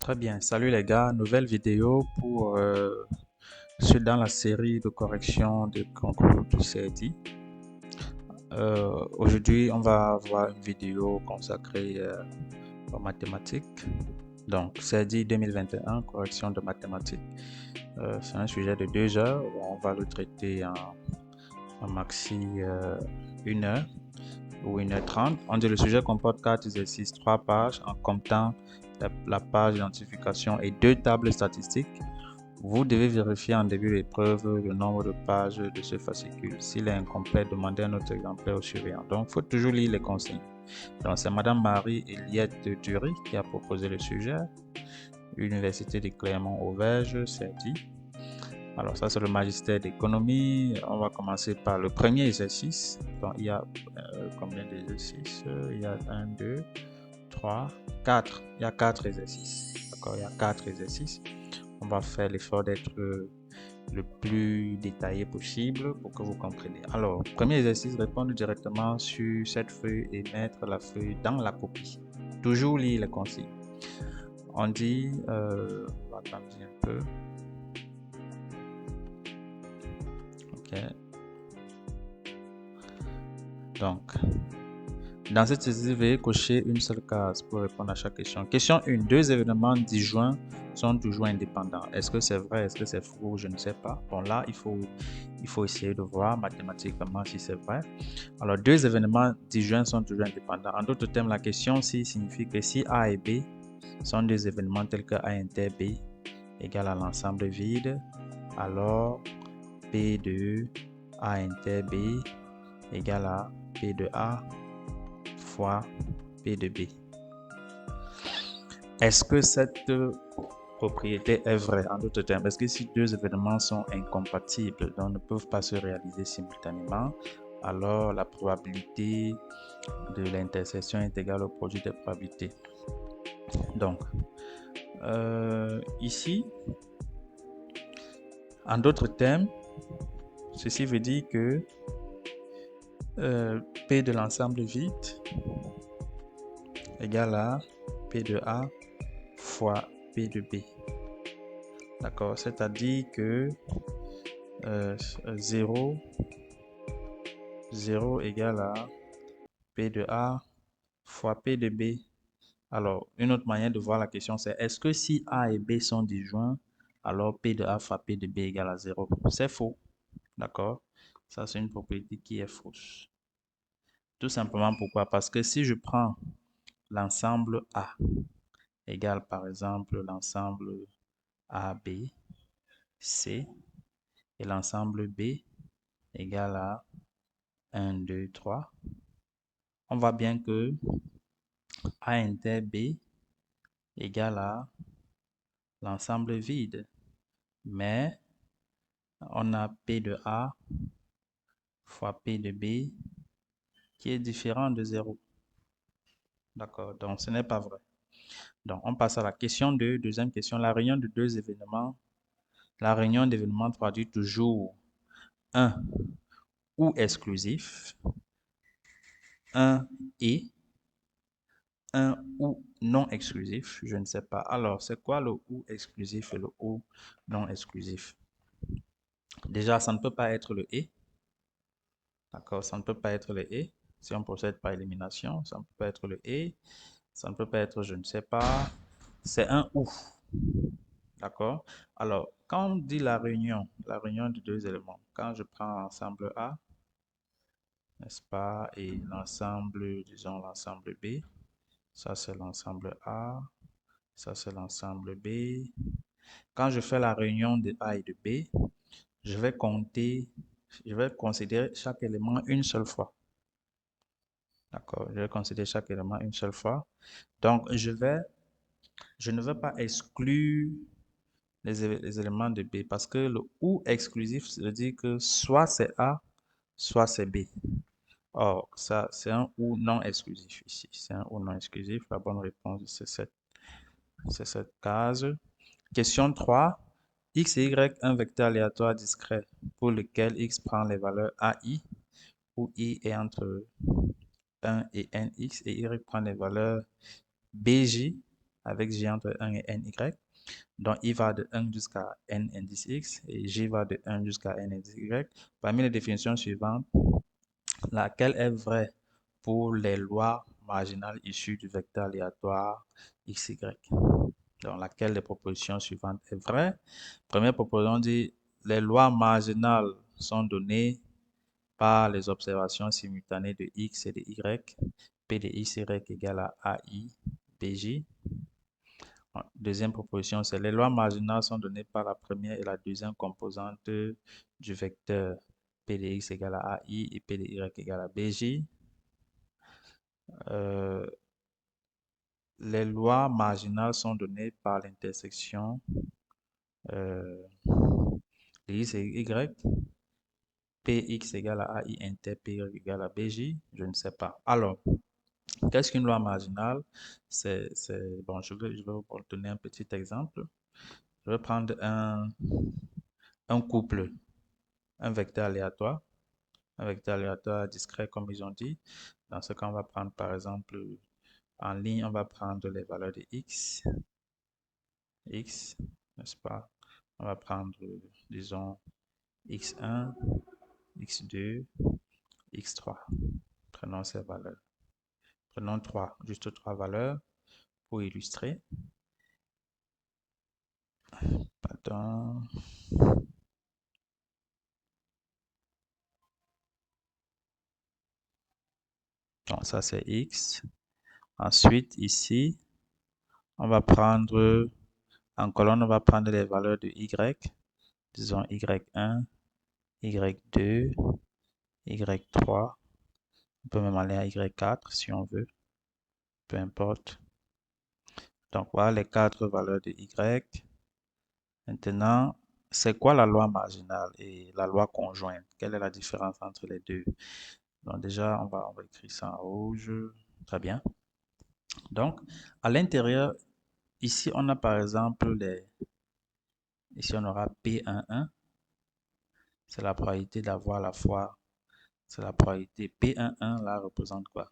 Très bien, salut les gars, nouvelle vidéo pour dans la série de correction de concours du CEDI. Aujourd'hui, on va voir une vidéo consacrée aux mathématiques. Donc, CEDI 2021, correction de mathématiques. C'est un sujet de 2 heures. On va le traiter en maxi 1 heure ou 1 h 30. On dit le sujet comporte 4 exercices, 3 pages en comptant la page d'identification et 2 tables statistiques. Vous devez vérifier en début d'épreuve le nombre de pages de ce fascicule. S'il est incomplet, demandez un autre exemplaire au surveillant. Donc, il faut toujours lire les consignes. Donc, c'est Madame Marie-Eliette Dury qui a proposé le sujet. Université de Clermont-Auvergne, c'est dit. Alors, ça, c'est le magistère d'économie. On va commencer par le premier exercice. Donc, il y a combien d'exercices? Il y a 1, 2, 3, 4. Il y a 4 exercices. D'accord, il y a 4 exercices. On va faire l'effort d'être le plus détaillé possible pour que vous compreniez. Alors, premier exercice, répondre directement sur cette feuille et mettre la feuille dans la copie. Toujours lire les consignes. On dit, on va attendre un peu. Ok. Donc, dans cette exercice, veuillez cocher une seule case pour répondre à chaque question. Question 1. Deux événements disjoints sont toujours indépendants. Est-ce que c'est vrai? Est-ce que c'est faux? Je ne sais pas. Bon, là, il faut essayer de voir mathématiquement si c'est vrai. Alors, deux événements disjoints sont toujours indépendants. En d'autres termes, la question si signifie que si A et B sont deux événements tels que A inter B égale à l'ensemble vide, alors P de A inter B égale à P de A fois P de B. Est-ce que cette propriété est vraie? En d'autres termes, est-ce que si deux événements sont incompatibles, donc ne peuvent pas se réaliser simultanément, alors la probabilité de l'intersection est égale au produit des probabilités. Donc, ici, en d'autres termes, ceci veut dire que P de l'ensemble vide égale à P de A fois P de B. D'accord, c'est-à-dire que 0 égale à P de A fois P de B. Alors, une autre manière de voir la question, c'est est-ce que si A et B sont disjoints, alors P de A fois P de B égale à 0? C'est faux. D'accord? Ça, c'est une propriété qui est fausse. Tout simplement pourquoi? Parce que si je prends l'ensemble A égale par exemple l'ensemble AB, C, et l'ensemble B égale à 1, 2, 3, on voit bien que A inter B égale à l'ensemble vide. Mais on a P de A fois P de B qui est différent de 0. D'accord, donc ce n'est pas vrai. Donc on passe à la question 2. Deuxième question, la réunion de deux événements. La réunion d'événements traduit toujours un ou exclusif, un et, un ou non exclusif, je ne sais pas. Alors, c'est quoi le ou exclusif et le ou non exclusif? Déjà, ça ne peut pas être le et. D'accord, ça ne peut pas être le et. Si on procède par élimination, ça ne peut pas être le et. Ça ne peut pas être je ne sais pas. C'est un ou. D'accord? Alors, quand on dit la réunion de deux éléments, quand je prends l'ensemble A, n'est-ce pas, et l'ensemble, disons l'ensemble B, ça c'est l'ensemble A, ça c'est l'ensemble B. Quand je fais la réunion de A et de B, je vais considérer chaque élément une seule fois. D'accord, je vais considérer chaque élément une seule fois. Donc, je ne vais pas exclure les éléments de B parce que le ou exclusif, ça veut dire que soit c'est A, soit c'est B. Or, ça, c'est un ou non exclusif ici. C'est un ou non exclusif. La bonne réponse, c'est cette case. Question 3. X et Y, un vecteur aléatoire discret pour lequel X prend les valeurs AI, où I est entre 1 et NX, et Y prend les valeurs BJ avec j entre 1 et ny. Donc, i va de 1 jusqu'à n indice x et j va de 1 jusqu'à n indice y. Parmi les définitions suivantes, laquelle est vraie pour les lois marginales issues du vecteur aléatoire xy? Donc, laquelle des propositions suivantes est vraie? Première proposition dit, les lois marginales sont données par les observations simultanées de x et de y, p de xy égale à ai bj. Deuxième proposition, c'est les lois marginales sont données par la première et la deuxième composante du vecteur p de x égale à ai et p de y égale à bj. Les lois marginales sont données par l'intersection de x et y, px égale à ai inter py égale à bj, je ne sais pas. Alors, qu'est-ce qu'une loi marginale? Bon, je vais vous donner un petit exemple. Je vais prendre un couple, un vecteur aléatoire discret comme ils ont dit. Dans ce cas, on va prendre par exemple en ligne, on va prendre les valeurs de x, n'est-ce pas? On va prendre, disons, x1, x2, x3. Prenons ces valeurs. Prenons juste trois valeurs pour illustrer. Pardon. Donc, ça, c'est x. Ensuite, ici, on va prendre, en colonne, on va prendre les valeurs de y. Disons y1, y2, y3. On peut même aller à y4 si on veut. Peu importe. Donc, voilà les quatre valeurs de y. Maintenant, c'est quoi la loi marginale et la loi conjointe? Quelle est la différence entre les deux? Donc, déjà, on va écrire ça en rouge. Très bien. Donc, à l'intérieur, ici, on a par exemple ici, on aura P11. C'est la probabilité d'avoir la fois. C'est la probabilité. P11, là, représente quoi?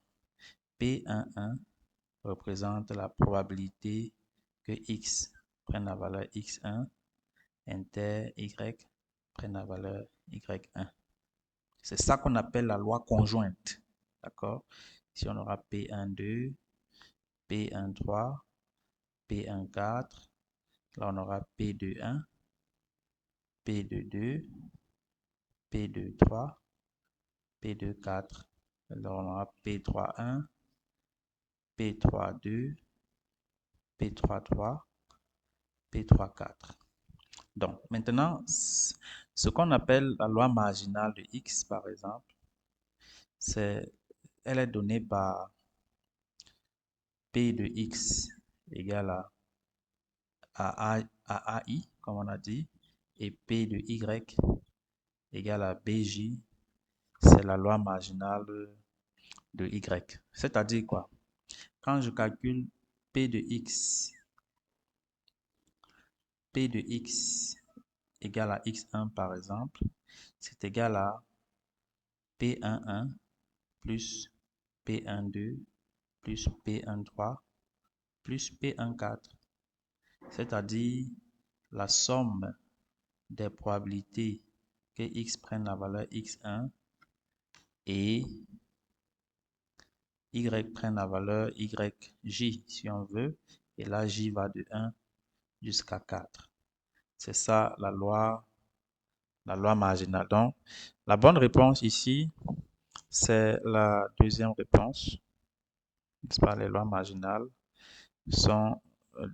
P11 représente la probabilité que x prenne la valeur x1, inter y prenne la valeur y1. C'est ça qu'on appelle la loi conjointe. D'accord? Ici, on aura P12, P13, P14. Là, on aura P21, P22, P23, P24. Là, on aura P31, P32, P33, P34. Donc, maintenant, ce qu'on appelle la loi marginale de x, par exemple, elle est donnée par P de x égale à AI, comme on a dit, et P de y égale à BJ, c'est la loi marginale de y. C'est-à-dire quoi? Quand je calcule P de x égale à x1 par exemple, c'est égal à P11 plus P12 plus P13 plus P14, c'est-à-dire la somme des probabilités que x prenne la valeur x1 et y prenne la valeur yj si on veut, et là j va de 1 jusqu'à 4. C'est ça la loi marginale. Donc, la bonne réponse ici, c'est la deuxième réponse. N'est-ce pas? Les lois marginales sont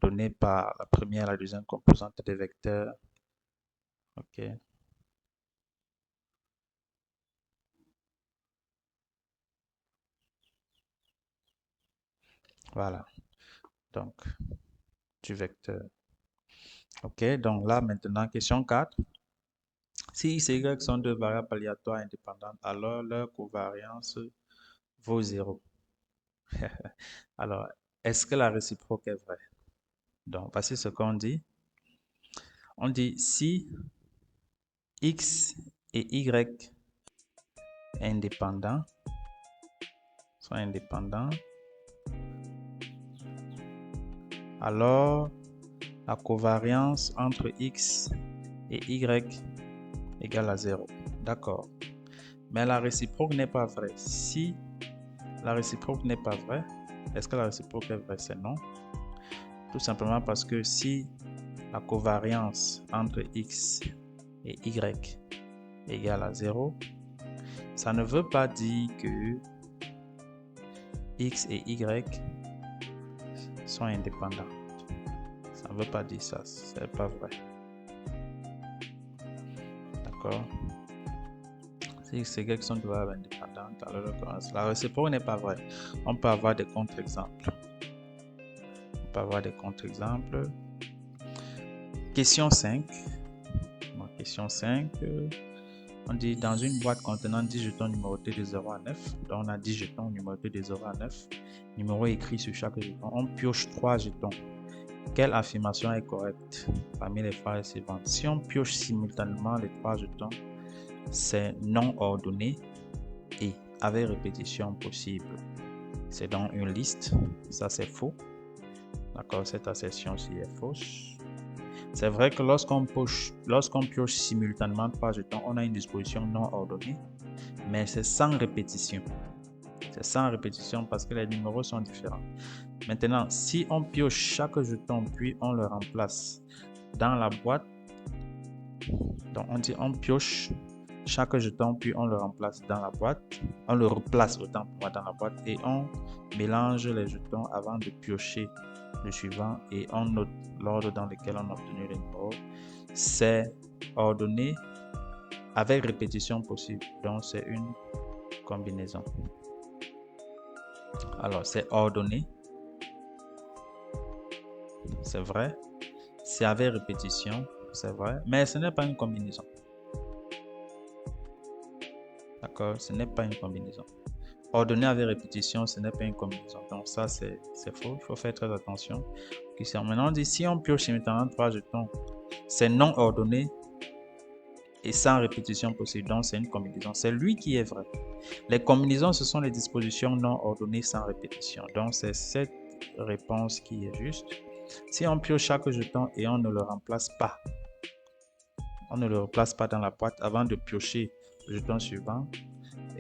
données par la première et la deuxième composante des vecteurs. OK. Voilà. Donc, du vecteur. OK. Donc là, maintenant, question 4. Si x et y sont deux variables aléatoires indépendantes, alors leur covariance vaut 0. Alors, est-ce que la réciproque est vraie? Donc, voici ce qu'on dit. On dit si x et y indépendants sont indépendants, alors la covariance entre X et Y égale à 0. D'accord. Mais la réciproque n'est pas vraie. Si la réciproque n'est pas vraie, est-ce que la réciproque est vraie? C'est non. Tout simplement parce que si la covariance entre X et Y égale à 0, ça ne veut pas dire que X et Y sont indépendants. Ça ne veut pas dire ça, c'est pas vrai. D'accord? Si X et Y sont toujours indépendantes, alors la réciproque n'est pas vraie. On peut avoir des contre-exemples. Question 5. Question 5. On dit dans une boîte contenant 10 jetons numérotés de 0 à 9. Donc on a 10 jetons numérotés de 0 à 9. Numéro écrit sur chaque jeton. On pioche 3 jetons. Quelle affirmation est correcte parmi les phrases suivantes? Si on pioche simultanément les 3 jetons, c'est non ordonné et avec répétition possible. C'est dans une liste. Ça, c'est faux. D'accord, cette assertion-ci est fausse. C'est vrai que lorsqu'on pioche simultanément 3 jetons, on a une disposition non ordonnée, mais c'est sans répétition. C'est sans répétition parce que les numéros sont différents. Maintenant, si on pioche chaque jeton puis on le remplace dans la boîte, donc on dit on pioche chaque jeton puis on le remplace dans la boîte, on le replace autant pour moi dans la boîte et on mélange les jetons avant de piocher le suivant et on note l'ordre dans lequel on a obtenu les numéros. C'est ordonné avec répétition possible, donc c'est une combinaison. Alors c'est ordonné, c'est vrai, c'est avec répétition, c'est vrai, mais ce n'est pas une combinaison. D'accord, ce n'est pas une combinaison. Ordonné avec répétition, ce n'est pas une combinaison. Donc ça, c'est faux. Il faut faire très attention. Maintenant, on dit si on pioche simultanément 3 jetons, c'est non ordonné et sans répétition possible. Donc c'est une combinaison. C'est lui qui est vrai. Les combinaisons, ce sont les dispositions non ordonnées sans répétition. Donc c'est cette réponse qui est juste. Si on pioche chaque jeton et on ne le remplace pas, dans la boîte avant de piocher le jeton suivant,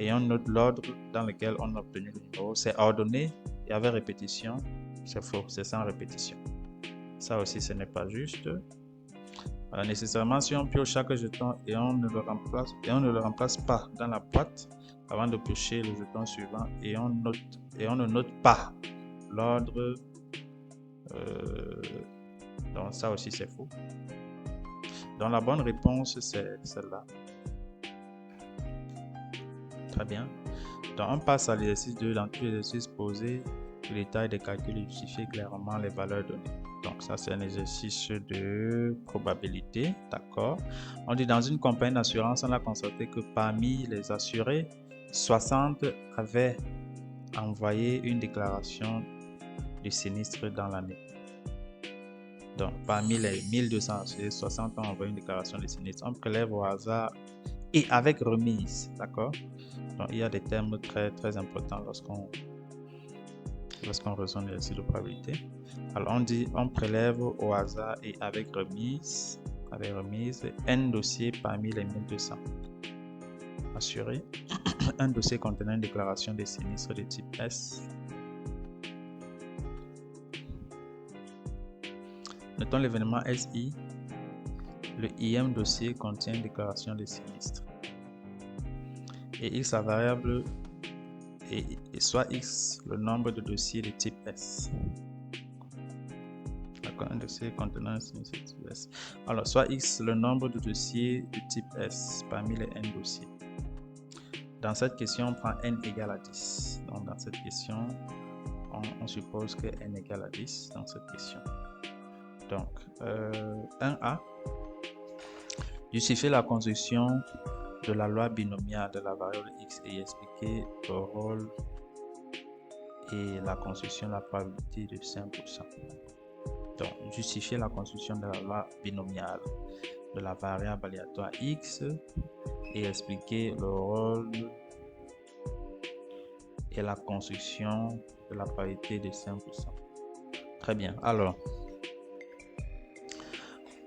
et on note l'ordre dans lequel on a obtenu le numéro, c'est ordonné et avec répétition, c'est faux, c'est sans répétition. Ça aussi, ce n'est pas juste. Alors, nécessairement, si on pioche chaque jeton et on ne le remplace pas dans la boîte avant de piocher le jeton suivant et on ne note pas l'ordre, donc ça aussi c'est faux. Donc la bonne réponse c'est celle-là. Très bien. Donc on passe à l'exercice 2. Dans tout l'exercice posé, le détail des calculs et justifier clairement les valeurs données. Donc ça c'est un exercice de probabilité. D'accord. On dit dans une compagnie d'assurance, on a constaté que parmi les assurés, 60 avaient envoyé une déclaration de sinistre dans l'année. Donc parmi les 1200 assurés, 60 ont envoyé une déclaration de sinistre. On prélève au hasard et avec remise. D'accord. Donc, il y a des termes très, très importants lorsqu'on reçoit l'exercice de probabilité. Alors, on dit on prélève au hasard et avec remise un dossier parmi les 1200 assurés. Un dossier contenant une déclaration de sinistre de type S. Notons l'événement SI. Le IM dossier contient une déclaration de sinistre. Et X la variable et soit X le nombre de dossiers de type S. D'accord, un dossier contenant un sinistre de type S. Alors, soit X le nombre de dossiers de type S parmi les N dossiers. Dans cette question, on prend N égale à 10. Donc, dans cette question, on suppose que N égale à 10 dans cette question. Donc, 1A. Justifier la construction de la loi binomiale de la variable X et expliquer le rôle et la construction de la probabilité de 5%. Donc, justifier la construction de la loi binomiale de la variable aléatoire X et expliquer le rôle et la construction de la probabilité de 5%. Très bien. Alors,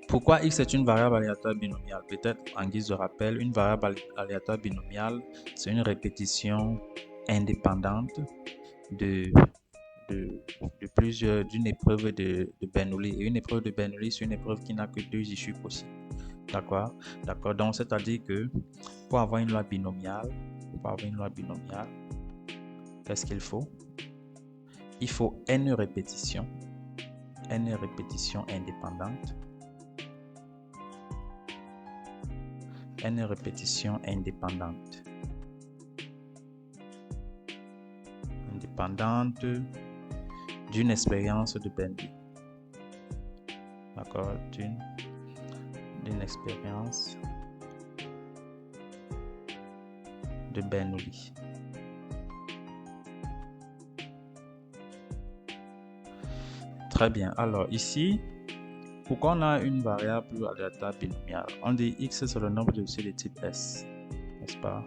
pourquoi x est une variable aléatoire binomiale? Peut-être en guise de rappel, une variable aléatoire binomiale, c'est une répétition indépendante de, d'une épreuve de Bernoulli. Et une épreuve de Bernoulli, c'est une épreuve qui n'a que deux issues possibles. D'accord? D'accord. Donc, c'est-à-dire que pour avoir une loi binomiale, qu'est-ce qu'il faut? Il faut n répétitions indépendantes. N répétitions indépendantes d'une expérience de Bernoulli. D'accord? D'une expérience de Bernoulli. Très bien. Alors ici, pourquoi on a une variable aléatoire binomiale? On dit x c'est le nombre de dossiers de type S, n'est-ce pas?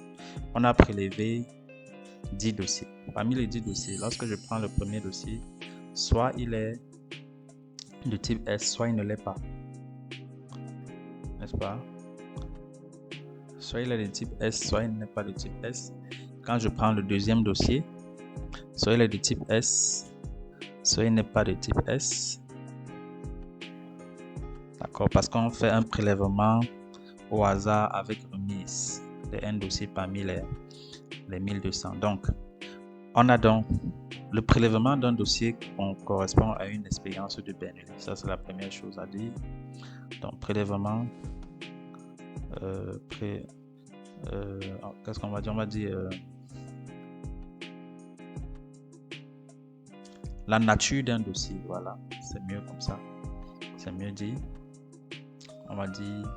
On a prélevé 10 dossiers. Parmi les 10 dossiers, lorsque je prends le premier dossier, soit il est de type S, soit il ne l'est pas, n'est-ce pas? Soit il est de type S, soit il n'est pas de type S. Quand je prends le deuxième dossier, soit il est de type S, soit il n'est pas de type S. D'accord, parce qu'on fait un prélèvement au hasard avec remise de un dossier parmi les 1200. Donc, on a donc le prélèvement d'un dossier qui correspond à une expérience de Bernoulli. Ça, c'est la première chose à dire. Donc, prélèvement, qu'est-ce qu'on va dire? On va dire la nature d'un dossier. Voilà, c'est mieux comme ça. C'est mieux dit. On va dire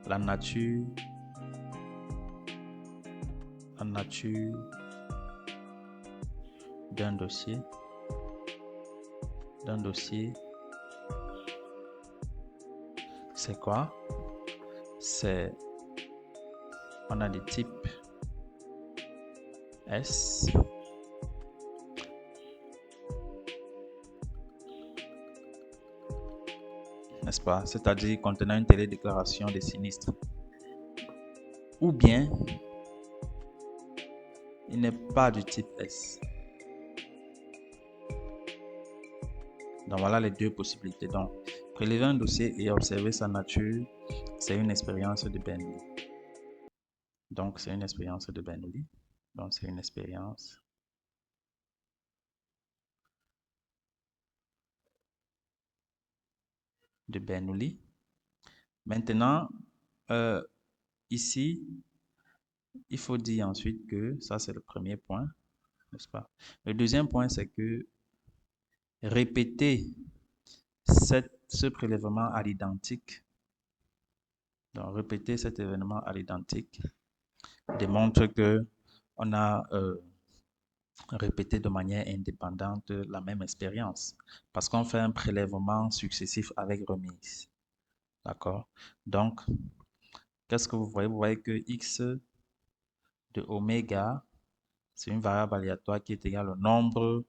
la nature d'un dossier. C'est quoi? C'est, on a des types S, n'est-ce pas? C'est-à-dire contenant une télédéclaration des sinistres. Ou bien, il n'est pas du type S. Donc voilà les deux possibilités. Donc, prélever un dossier et observer sa nature, c'est une expérience de Bernoulli. Donc, c'est une expérience de Bernoulli. Donc, c'est une expérience de Bernoulli. Maintenant, ici, il faut dire ensuite que, ça c'est le premier point, n'est-ce pas? Le deuxième point, c'est que répéter ce prélèvement à l'identique, donc répéter cet événement à l'identique, démontre que on a répété de manière indépendante la même expérience, parce qu'on fait un prélèvement successif avec remise. D'accord? Donc, qu'est-ce que vous voyez? Vous voyez que x de oméga, c'est une variable aléatoire qui est égale au nombre,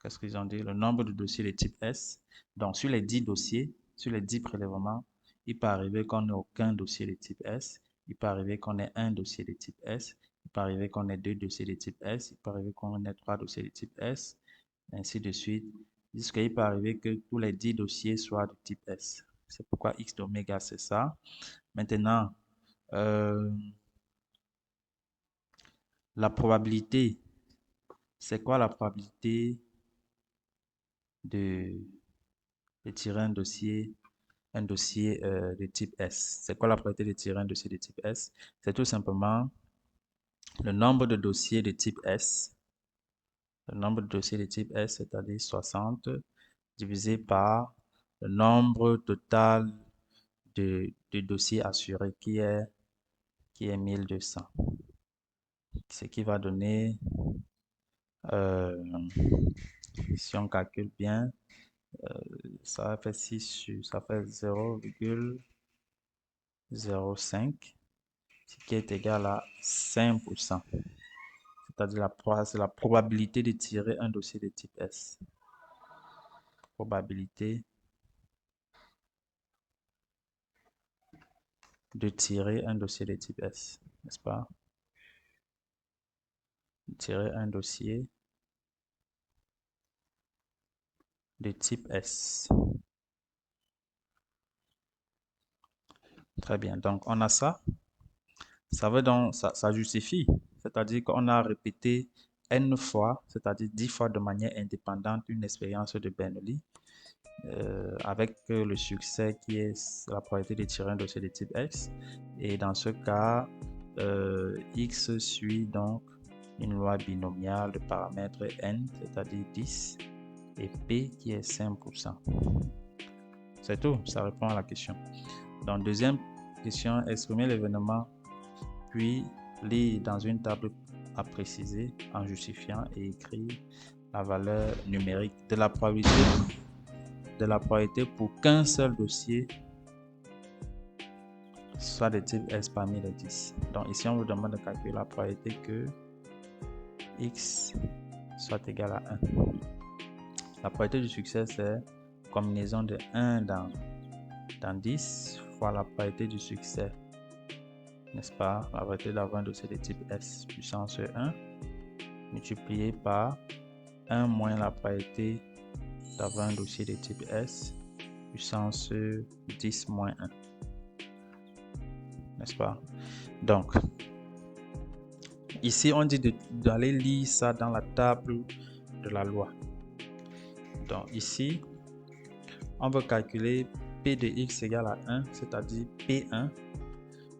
qu'est-ce qu'ils ont dit? Le nombre de dossiers de type S. Donc, sur les 10 dossiers, sur les 10 prélèvements, il peut arriver qu'on n'ait aucun dossier de type S. Il peut arriver qu'on ait un dossier de type S. Il peut arriver qu'on ait deux dossiers de type S. Il peut arriver qu'on ait trois dossiers de type S, ainsi de suite. Jusqu'il peut arriver que tous les 10 dossiers soient de type S. C'est pourquoi x d'oméga, c'est ça. Maintenant, la probabilité, c'est quoi la probabilité de tirer un dossier de type S? C'est quoi la probabilité de tirer un dossier de type S? C'est tout simplement le nombre de dossiers de type S, c'est-à-dire 60, divisé par le nombre total de dossiers assurés qui est 1200. Ce qui va donner, si on calcule bien, ça fait 0,05, ce qui est égal à 5%. c'est-à-dire c'est la probabilité de tirer un dossier de type S. Probabilité de tirer un dossier de type S, n'est-ce pas? Tirer un dossier de type S. Très bien, donc on a ça. Ça veut donc, ça justifie, c'est-à-dire qu'on a répété n fois, c'est-à-dire 10 fois de manière indépendante une expérience de Bernoulli avec le succès qui est la probabilité de tirer un dossier de type X. Et dans ce cas, X suit donc une loi binomiale de paramètres n, c'est-à-dire 10, et P qui est 5%. C'est tout, ça répond à la question. Donc, deuxième question, exprimer l'événement, puis lire dans une table à préciser en justifiant et écrire la valeur numérique de la probabilité pour qu'un seul dossier soit de type S parmi les 10. Donc ici, on vous demande de calculer la probabilité que X soit égal à 1. La probabilité du succès, c'est combinaison de 1 dans 10 fois la probabilité du succès, n'est-ce pas? La probabilité d'avoir un dossier de type S puissance 1 multiplié par 1 moins la probabilité d'avoir un dossier de type S puissance 10 moins 1. N'est-ce pas? Donc, ici, on dit d'aller lire ça dans la table de la loi. Donc, ici, on veut calculer P de X égale à 1, c'est-à-dire P1,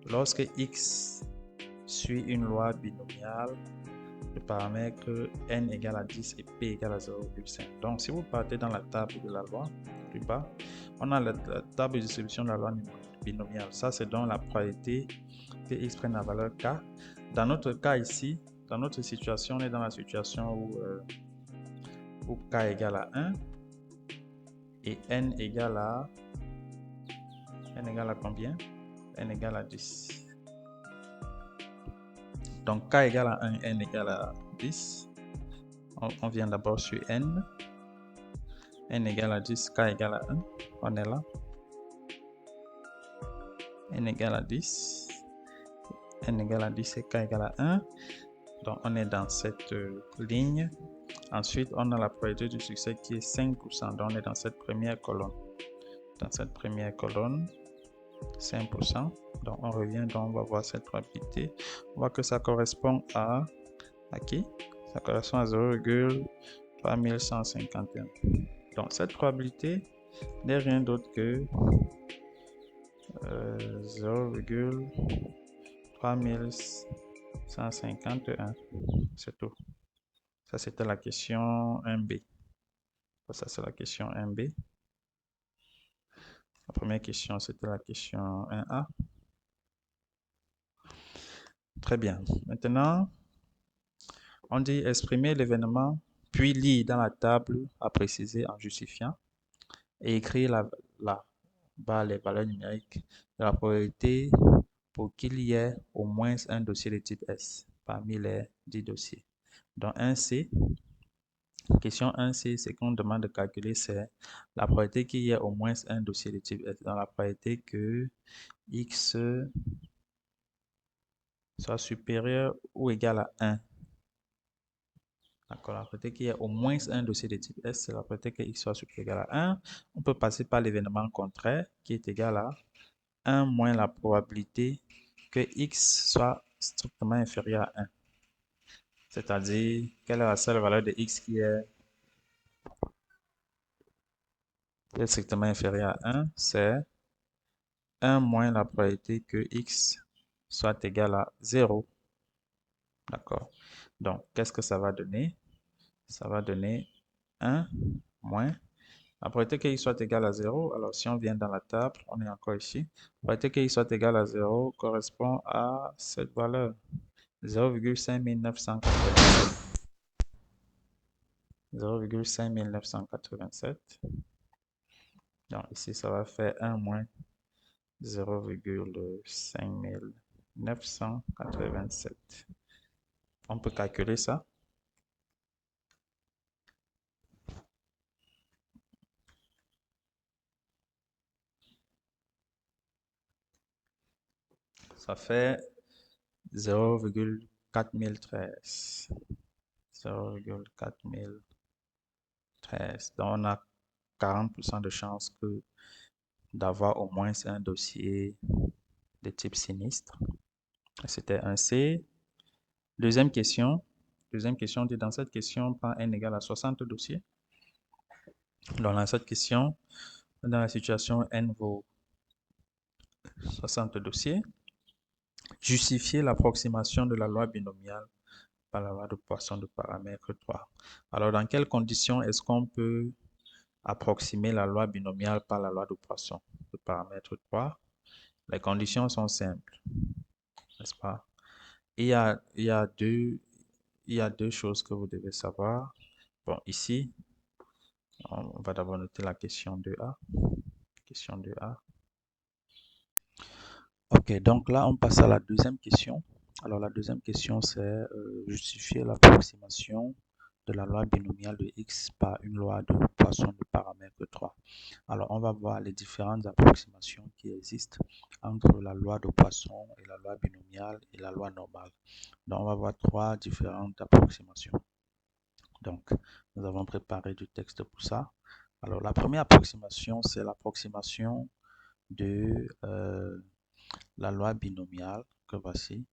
lorsque X suit une loi binomiale de paramètres N égale à 10 et P égale à 0,5. Donc, si vous partez dans la table de la loi, plus bas, on a la table de distribution de la loi binomiale. Ça, c'est donc la probabilité que X prenne la valeur K. Dans notre cas ici, dans notre situation, on est dans la situation où K égale à 1 et N égale à combien? N égale à 10. Donc K égale à 1, N égale à 10. On vient d'abord sur N. N égale à 10, K égale à 1. On est là. N égale à 10. N égale à 10 et K égale à 1. Donc on est dans cette ligne. Ensuite, on a la probabilité du succès qui est 5%. Donc on est dans cette première colonne. Dans cette première colonne, 5%. Donc on revient, donc on va voir cette probabilité. On voit que ça correspond à qui? Ça correspond à 0,3151. Donc cette probabilité n'est rien d'autre que 0,3151. C'est tout. Ça, c'était la question 1B. Ça, c'est la question 1B. La première question, c'était la question 1A. Très bien. Maintenant, on dit exprimer l'événement, puis lire dans la table à préciser en justifiant et écrire les valeurs numériques de la probabilité pour qu'il y ait au moins un dossier de type S parmi les 10 dossiers. Donc 1C, question 1C, ce qu'on demande de calculer, c'est la probabilité qu'il y ait au moins un dossier de type S. Dans la probabilité que X soit supérieur ou égal à 1. D'accord, la probabilité qu'il y ait au moins un dossier de type S, c'est la probabilité que X soit supérieur ou égal à 1. On peut passer par l'événement contraire qui est égal à 1 moins la probabilité que X soit strictement inférieur à 1. C'est-à-dire, quelle est la seule valeur de X qui est strictement inférieure à 1? C'est 1 moins la probabilité que X soit égal à 0. D'accord. Donc, qu'est-ce que ça va donner? Ça va donner 1 moins la probabilité que X soit égal à 0. Alors, si on vient dans la table, on est encore ici. La probabilité que X soit égal à 0 correspond à cette valeur, 0,5987. 0,5987. Donc, ici, ça va faire 1 moins 0,5987. On peut calculer ça. Ça fait 0,4013. 0,4013. Donc, on a 40% de chances d'avoir au moins un dossier de type sinistre. C'était un C. Deuxième question. Deuxième question dit dans cette question, prend n égale à 60 dossiers. Donc, dans cette question, dans la situation n vaut 60 dossiers, justifier l'approximation de la loi binomiale par la loi de Poisson de paramètre 3. Alors, dans quelles conditions est-ce qu'on peut approximer la loi binomiale par la loi de Poisson de paramètre 3? Les conditions sont simples, n'est-ce pas? Il y a deux choses que vous devez savoir. Bon, ici, on va d'abord noter la question 2A. Question 2A. Ok, donc là, on passe à la deuxième question. Alors, la deuxième question, c'est justifier l'approximation de la loi binomiale de x par une loi de Poisson de paramètre 3. Alors, on va voir les différentes approximations qui existent entre la loi de Poisson et la loi binomiale et la loi normale. Donc, on va voir trois différentes approximations. Donc, nous avons préparé du texte pour ça. Alors, la première approximation, c'est l'approximation de la loi binomiale, que voici,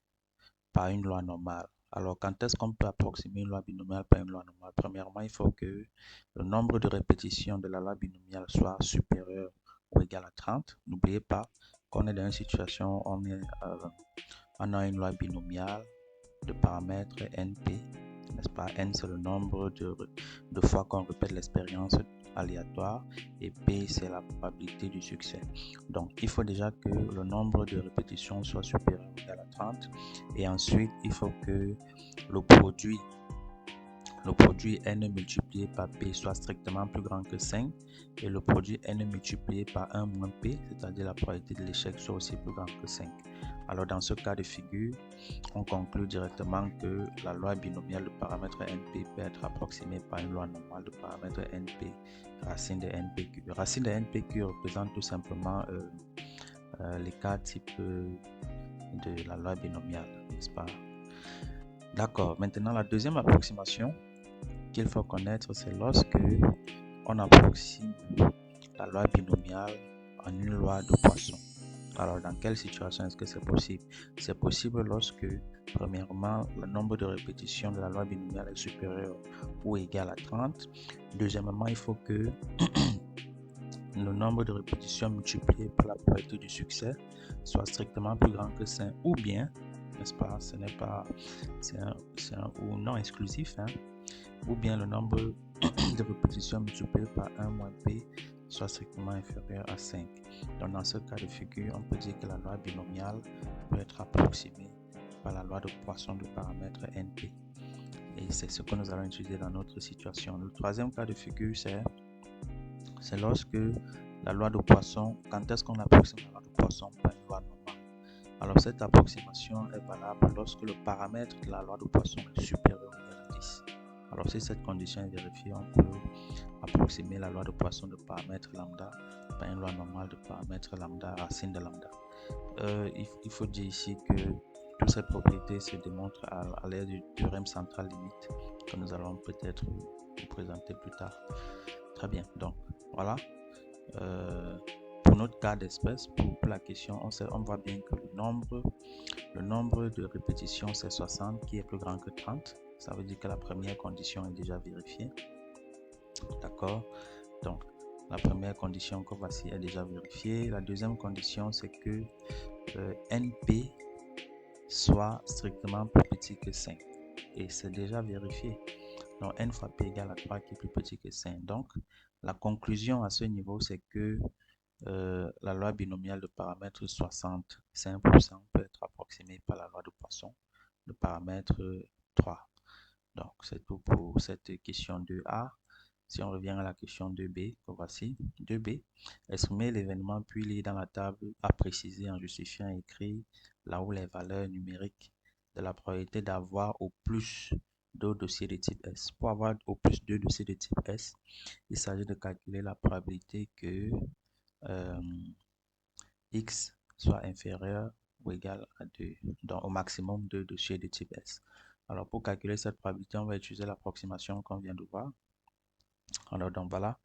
par une loi normale. Alors, quand est-ce qu'on peut approximer une loi binomiale par une loi normale? Premièrement, il faut que le nombre de répétitions de la loi binomiale soit supérieur ou égal à 30. N'oubliez pas qu'on est dans une situation où on a une loi binomiale de paramètres NP, n'est-ce pas? N, c'est le nombre de fois qu'on répète l'expérience aléatoire et P, c'est la probabilité du succès. Donc, il faut déjà que le nombre de répétitions soit supérieur ou égal à 30 et ensuite, il faut que le produit n multiplié par p soit strictement plus grand que 5 et le produit n multiplié par 1 moins p, c'est-à-dire la probabilité de l'échec, soit aussi plus grand que 5. Alors dans ce cas de figure, on conclut directement que la loi binomiale de paramètre np peut être approximée par une loi normale de paramètre np racine de npq. Racine de npq représente tout simplement les cas types de la loi binomiale, n'est-ce pas? D'accord, maintenant la deuxième approximation qu'il faut connaître, c'est lorsque on approxime la loi binomiale en une loi de Poisson. Alors, dans quelle situation est-ce que c'est possible? C'est possible lorsque, premièrement, le nombre de répétitions de la loi binomiale est supérieur ou égal à 30. Deuxièmement, il faut que le nombre de répétitions multiplié par la probabilité du succès soit strictement plus grand que 5, ou bien, n'est-ce pas, ce n'est pas, c'est un ou non exclusif, hein, ou bien le nombre de répétitions multipliées par 1 moins p soit strictement inférieur à 5. Donc, dans ce cas de figure, on peut dire que la loi binomiale peut être approximée par la loi de Poisson de paramètre NP. Et c'est ce que nous allons utiliser dans notre situation. Le troisième cas de figure, c'est lorsque la loi de Poisson, quand est-ce qu'on approxime la loi de Poisson par une loi normale? Alors, cette approximation est valable lorsque le paramètre de la loi de Poisson est supérieur à 10. Alors, si cette condition est vérifiée, on peut approximer la loi de Poisson de paramètre lambda par une loi normale de paramètre lambda racine de lambda. Il faut dire ici que toutes ces propriétés se démontrent à l'aide du théorème central limite que nous allons peut-être vous présenter plus tard. Très bien, donc voilà. Pour notre cas d'espèce, pour la question, on voit bien que le nombre de répétitions, c'est 60 qui est plus grand que 30. Ça veut dire que la première condition est déjà vérifiée. D'accord? Donc, la première condition que voici est déjà vérifiée. La deuxième condition, c'est que NP soit strictement plus petit que 5. Et c'est déjà vérifié. Donc, n fois p égale à 3 qui est plus petit que 5. Donc, la conclusion à ce niveau, c'est que la loi binomiale de paramètre 60, 5% peut être approximée par la loi de Poisson de paramètre 3. Donc, c'est tout pour cette question 2A. Si on revient à la question 2B, que voici. 2B, exprimer l'événement puis lire dans la table à préciser en justifiant et écrire là où les valeurs numériques de la probabilité d'avoir au plus deux dossiers de type S. Pour avoir au plus deux dossiers de type S, il s'agit de calculer la probabilité que euh, X soit inférieur ou égal à 2, donc au maximum deux dossiers de type S. Alors pour calculer cette probabilité, on va utiliser l'approximation qu'on vient de voir. Alors donc voilà.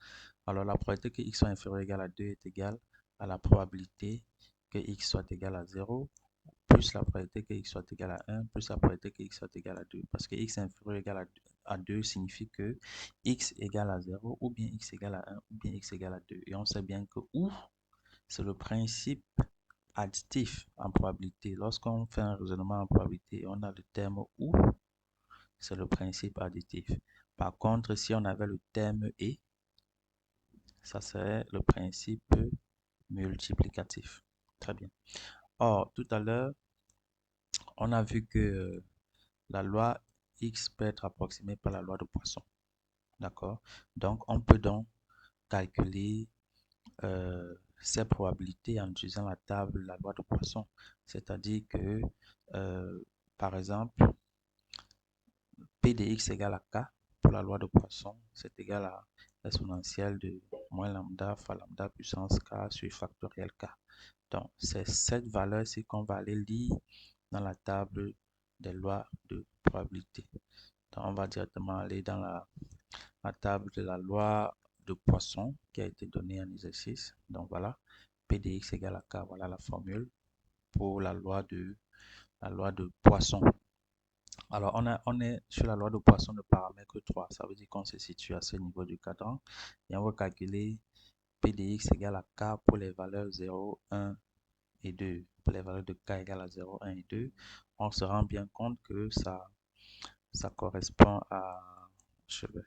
Alors la probabilité que X soit inférieur ou égal à 2 est égale à la probabilité que X soit égal à 0 plus la probabilité que X soit égal à 1 plus la probabilité que X soit égal à 2. Parce que X inférieur ou égal à 2 signifie que X égale à 0 ou bien X égale à 1 ou bien X égale à 2. Et on sait bien que ou c'est le principe additif en probabilité. Lorsqu'on fait un raisonnement en probabilité, on a le terme ou, c'est le principe additif. Par contre, si on avait le terme et, ça serait le principe multiplicatif. Très bien. Or, tout à l'heure, on a vu que la loi X peut être approximée par la loi de Poisson. D'accord? Donc, on peut donc calculer ces probabilités en utilisant la table de la loi de Poisson. C'est-à-dire que, par exemple, P de X égale à K pour la loi de Poisson, c'est égal à l'exponentielle de moins lambda fois lambda puissance K sur factoriel K. Donc, c'est cette valeur-ci qu'on va aller lire dans la table des lois de probabilité. Donc, on va directement aller dans la table de la loi de Poisson qui a été donnée en exercice. Donc, voilà, P de X égale à K. Voilà la formule pour la loi de Poisson. Alors, on est sur la loi de Poisson de paramètre 3. Ça veut dire qu'on se situe à ce niveau du cadran. Et on va calculer P de X égale à K pour les valeurs 0, 1 et 2. Pour les valeurs de K égale à 0, 1 et 2. On se rend bien compte que ça correspond à... Je vais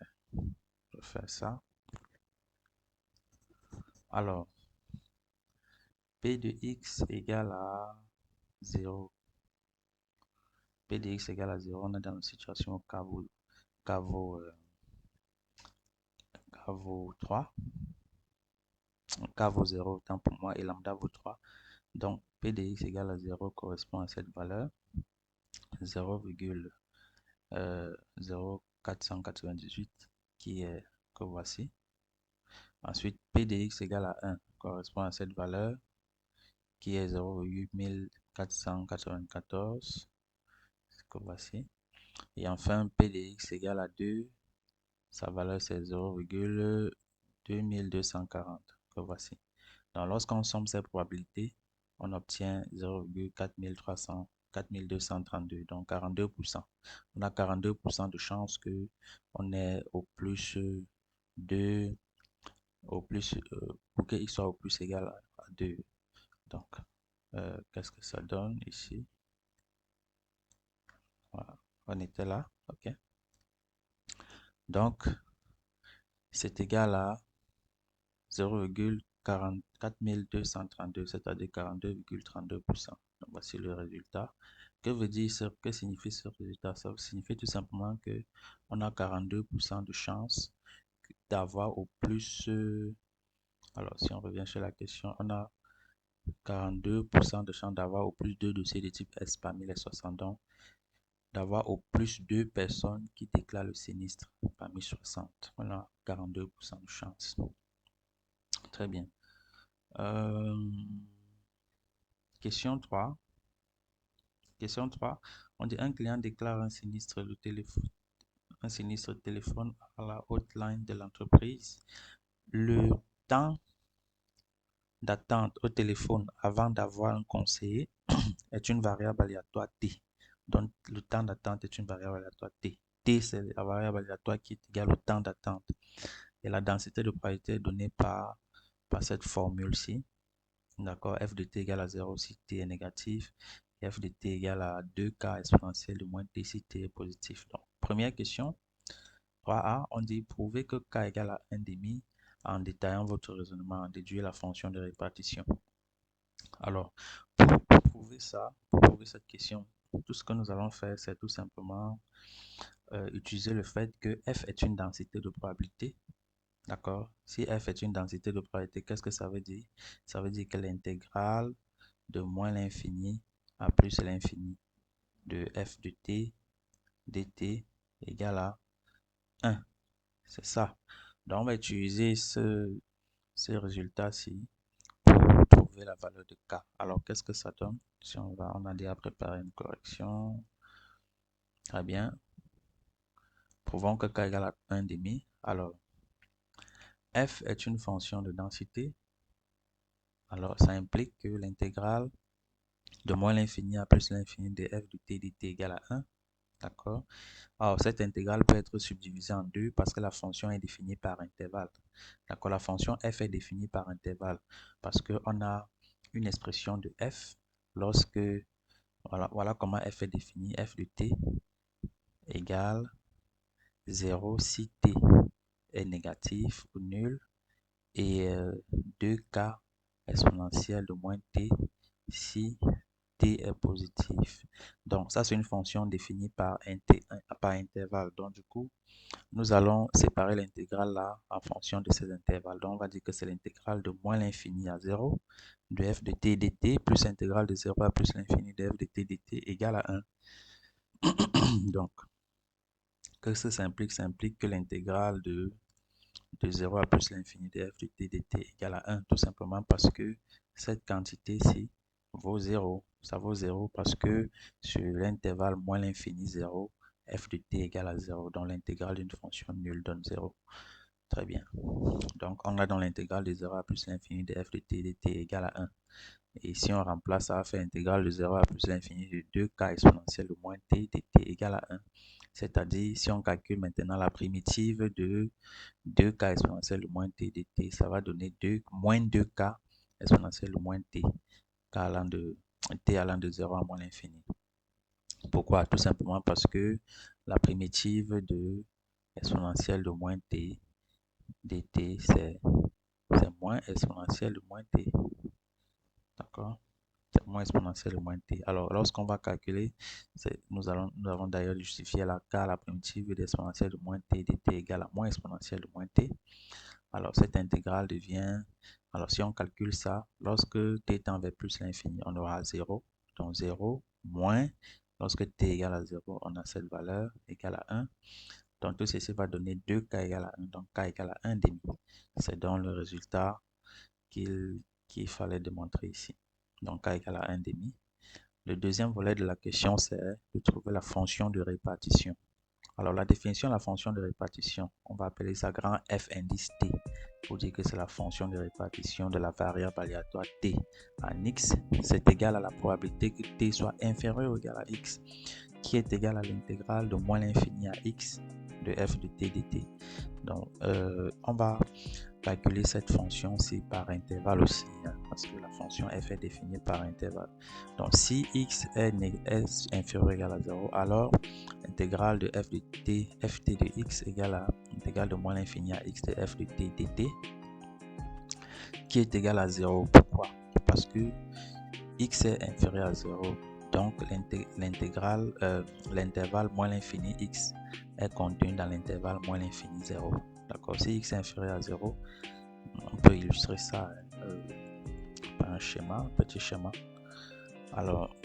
refaire ça. Alors, P de X égale à 0. P de X égale à 0. On est dans une situation K vaut 3. K vaut 0, autant pour moi, et lambda vaut 3. Donc, P de X égale à 0 correspond à cette valeur, 0,0498, qui est que voici. Ensuite, P de X égale à 1 correspond à cette valeur, qui est 0,1494, que voici. Et enfin, P de X égale à 2, sa valeur c'est 0,2240, que voici. Donc, lorsqu'on somme ces probabilités, on obtient 0,4232, donc 42%. On a 42% de chance que on est au plus 2, pour que x soit au plus égal à 2. Donc, qu'est-ce que ça donne ici? Voilà, on était là, ok. Donc, c'est égal à 0,44232, c'est-à-dire 42,32%. Donc, voici le résultat. Que veut dire que signifie ce résultat? Ça signifie tout simplement que on a 42% de chance d'avoir au plus... alors, si on revient sur la question, on a 42% de chance d'avoir au plus deux dossiers de type S parmi les 60. Donc, d'avoir au plus deux personnes qui déclarent le sinistre parmi 60. On a 42% de chance. Très bien. Question 3. Question 3. On dit un client déclare un sinistre téléphone à la hotline de l'entreprise. Le temps d'attente au téléphone avant d'avoir un conseiller est une variable aléatoire T. Donc, le temps d'attente est une variable aléatoire T. T, c'est la variable aléatoire qui est égale au temps d'attente. Et la densité de probabilité est donnée par cette formule-ci. D'accord, f de t égale à 0 si t est négatif, et f de t égale à 2k exponentielle de moins t si t est positif. Donc, première question, 3a, on dit prouver que k égale à 1 demi en détaillant votre raisonnement, déduire la fonction de répartition. Alors, pour prouver ça, pour prouver cette question, tout ce que nous allons faire, c'est tout simplement utiliser le fait que f est une densité de probabilité. D'accord? Si f est une densité de probabilité, qu'est-ce que ça veut dire? Ça veut dire que l'intégrale de moins l'infini à plus l'infini. de f de t dt égale à 1. C'est ça. Donc, on va utiliser ce résultat-ci pour trouver la valeur de k. Alors, qu'est-ce que ça donne? Si on a déjà préparé une correction. Très bien. Prouvons que k égale à 1,5. Alors, f est une fonction de densité. Alors, ça implique que l'intégrale de moins l'infini à plus l'infini de f de t dt égale à 1. D'accord? Alors, cette intégrale peut être subdivisée en deux parce que la fonction est définie par intervalle. D'accord? La fonction f est définie par intervalle parce qu'on a une expression de f lorsque, voilà comment f est définie, f de t égale 0 si t est négatif ou nul et 2k exponentielle de moins t si t est positif. Donc, ça, c'est une fonction définie par intervalle. Donc, du coup, nous allons séparer l'intégrale là en fonction de ces intervalles. Donc, on va dire que c'est l'intégrale de moins l'infini à 0 de f de t dt plus l'intégrale de 0 à plus l'infini de f de t dt égale à 1. Donc, qu'est-ce que ça implique? Ça implique que l'intégrale de 0 à plus l'infini de f de t dt égale à 1, tout simplement parce que cette quantité-ci vaut 0. Ça vaut 0 parce que sur l'intervalle moins l'infini 0, f de t égale à 0. Donc l'intégrale d'une fonction nulle donne 0. Très bien. Donc on a dans l'intégrale de 0 à plus l'infini de f de t dt égale à 1. Et si on remplace, ça va faire intégrale de 0 à plus l'infini de 2k exponentielle de moins t dt égale à 1. C'est-à-dire, si on calcule maintenant la primitive de 2k exponentielle de moins t dt, ça va donner moins 2k exponentielle de moins t, t allant de 0 à moins l'infini. Pourquoi? Tout simplement parce que la primitive de exponentielle de moins t dt, c'est moins exponentielle de moins t. D'accord? C'est moins exponentielle de moins t. Alors, lorsqu'on va calculer, nous avons d'ailleurs justifié la primitive de exponentielle de moins t dt égale à moins exponentielle de moins t. Alors, cette intégrale devient, alors si on calcule ça, lorsque t tend vers plus l'infini, on aura 0. Donc 0 moins, lorsque t égale à 0, on a cette valeur égale à 1. Donc tout ceci va donner 2k égale à 1. Donc k égale à 1,5. C'est donc le résultat qu'il fallait démontrer ici. Donc k égale à 1,5. Le deuxième volet de la question, c'est de trouver la fonction de répartition. Alors, la définition de la fonction de répartition, on va appeler ça grand F indice t, pour dire que c'est la fonction de répartition de la variable aléatoire t en x. C'est égal à la probabilité que t soit inférieur ou égal à x, qui est égal à l'intégrale de moins l'infini à x de f de t dt. Donc, on va calculer cette fonction-ci par intervalle aussi, hein, parce que la fonction f est définie par intervalle. Donc, si x est inférieur ou égal à 0, alors intégrale de f de t, ft de x égale à intégrale de moins l'infini à x de f de t dt, qui est égal à 0. Pourquoi? Parce que x est inférieur à 0. Donc, l'intégrale, l'intervalle moins l'infini x est contenu dans l'intervalle moins l'infini 0. D'accord? Si x est inférieur à 0, on peut illustrer ça par un schéma, un petit schéma. Alors,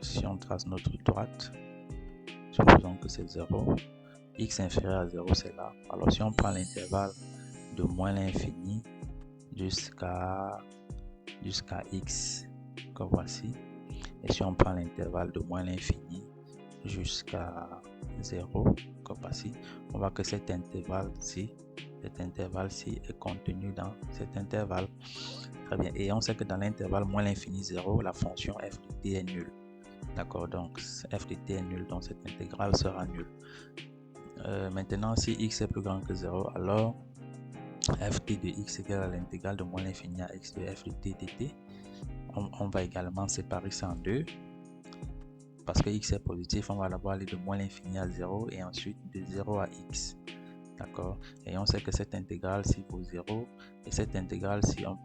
si on trace notre droite, supposons que c'est 0, x inférieur à 0, c'est là. Alors, si on prend l'intervalle de moins l'infini jusqu'à x, comme voici, et si on prend l'intervalle de moins l'infini jusqu'à 0, comme voici, on voit que cet intervalle-ci est contenu dans cet intervalle. Très bien. Et on sait que dans l'intervalle moins l'infini 0, la fonction f de t est nulle. D'accord, donc f de t est nul, donc cette intégrale sera nulle. Maintenant, si x est plus grand que 0, alors ft de x égale à l'intégrale de moins l'infini à x de f de t dt. On va également séparer ça en deux. Parce que x est positif, on va d'abord aller de moins l'infini à 0 et ensuite de 0 à x. D'accord? Et on sait que cette intégrale-ci vaut 0. Et cette intégrale-ci, on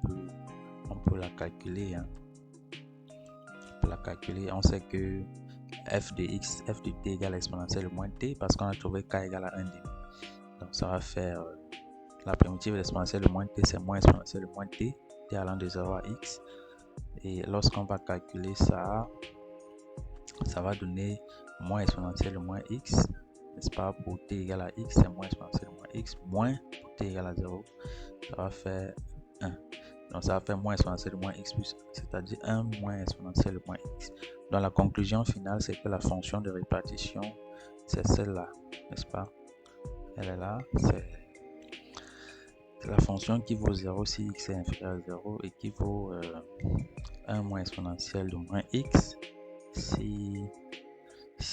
peut la calculer. Hein. On peut la calculer. On sait que f de t égale à exponentielle de moins t parce qu'on a trouvé k égale à 1,5. Donc ça va faire la primitive de l'exponentielle de moins t, c'est moins exponentielle de moins t, t allant de 0 à x. Et lorsqu'on va calculer ça, ça va donner moins exponentielle de moins x, n'est-ce pas? Pour t égale à x, c'est moins exponentielle de moins x, moins pour t égale à 0, ça va faire 1. Donc, ça va faire moins exponentielle de moins x plus 1, c'est-à-dire 1 moins exponentielle de moins x. Donc, la conclusion finale, c'est que la fonction de répartition, c'est celle-là, n'est-ce pas? Elle est là, c'est la fonction qui vaut 0 si x est inférieur à 0 et qui vaut 1 moins exponentielle de moins x si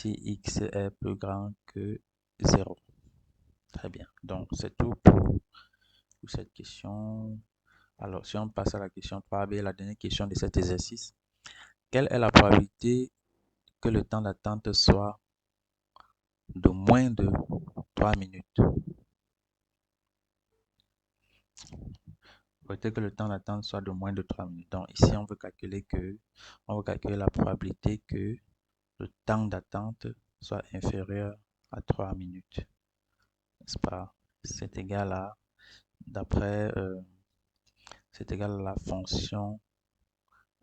x est plus grand que 0. Très bien. Donc, c'est tout pour cette question. Alors, si on passe à la question 3b, la dernière question de cet exercice. Quelle est la probabilité que le temps d'attente soit de moins de 3 minutes? Probabilité que le temps d'attente soit de moins de 3 minutes. Donc, ici, on veut calculer la probabilité que le temps d'attente soit inférieur à 3 minutes. N'est-ce pas? C'est égal à, c'est égal à la fonction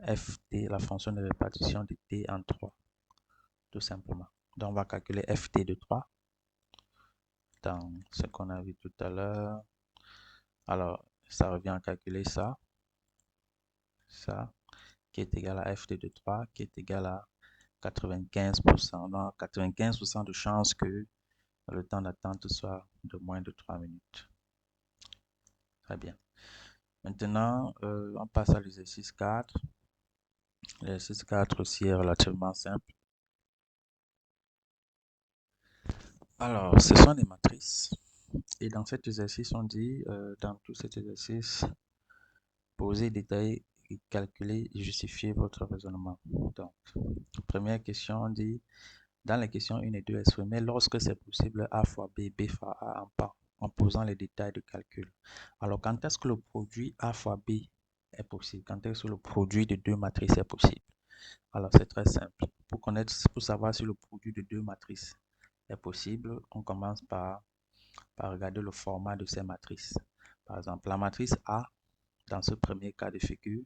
ft, la fonction de répartition de t en 3, tout simplement. Donc, on va calculer ft de 3 dans ce qu'on a vu tout à l'heure. Alors, ça revient à calculer ça, qui est égal à ft de 3, qui est égal à 95%. Donc, 95% de chance que le temps d'attente soit de moins de 3 minutes. Très bien. Maintenant, on passe à l'exercice 4. L'exercice 4 aussi est relativement simple. Alors, ce sont des matrices. Et dans cet exercice, on dit, dans tout cet exercice, posez, détailler, calculer et justifier votre raisonnement. Donc, première question, on dit, dans les questions 1 et 2, exprimez lorsque c'est possible A fois B, B fois A en posant les détails de calcul. Alors, quand est-ce que le produit A fois B est possible? Quand est-ce que le produit de deux matrices est possible? Alors, c'est très simple. Pour savoir si le produit de deux matrices est possible, on commence par regarder le format de ces matrices. Par exemple, la matrice A, dans ce premier cas de figure,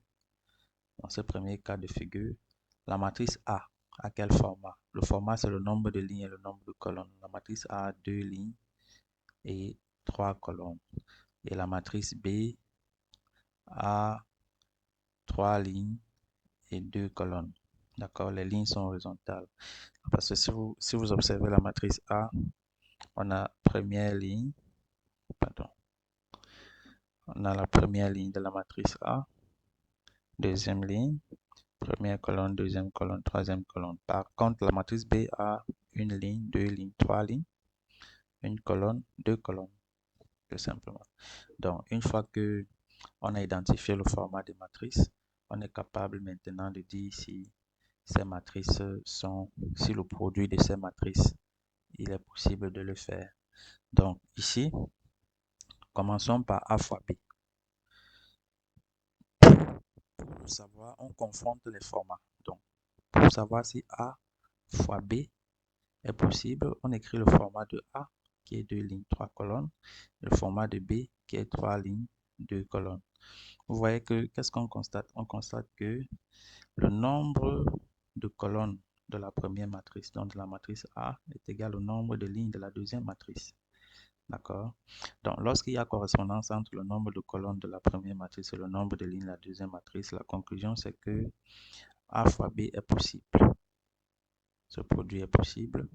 la matrice A a quel format? Le format, c'est le nombre de lignes et le nombre de colonnes. La matrice A a 2 lignes et 3 colonnes. Et la matrice B a 3 lignes et 2 colonnes. D'accord? Les lignes sont horizontales. Parce que si vous observez la matrice A, on a première ligne, pardon, on a la première ligne de la matrice A, deuxième ligne, première colonne, deuxième colonne, troisième colonne. Par contre, la matrice B a une ligne, deux lignes, trois lignes, une colonne, deux colonnes, tout simplement. Donc, une fois que on a identifié le format des matrices, on est capable maintenant de dire si ces matrices si le produit de ces matrices, il est possible de le faire. Donc, ici, commençons par A fois B. Pour le savoir, on confronte les formats. Donc, pour savoir si A fois B est possible, on écrit le format de A qui est 2 lignes, 3 colonnes, et le format de B qui est 3 lignes, 2 colonnes. Vous voyez que qu'est-ce qu'on constate? On constate que le nombre de colonnes de la première matrice, donc de la matrice A, est égal au nombre de lignes de la deuxième matrice. D'accord? Donc, lorsqu'il y a correspondance entre le nombre de colonnes de la première matrice et le nombre de lignes de la deuxième matrice, la conclusion c'est que A fois B est possible. Ce produit est possible.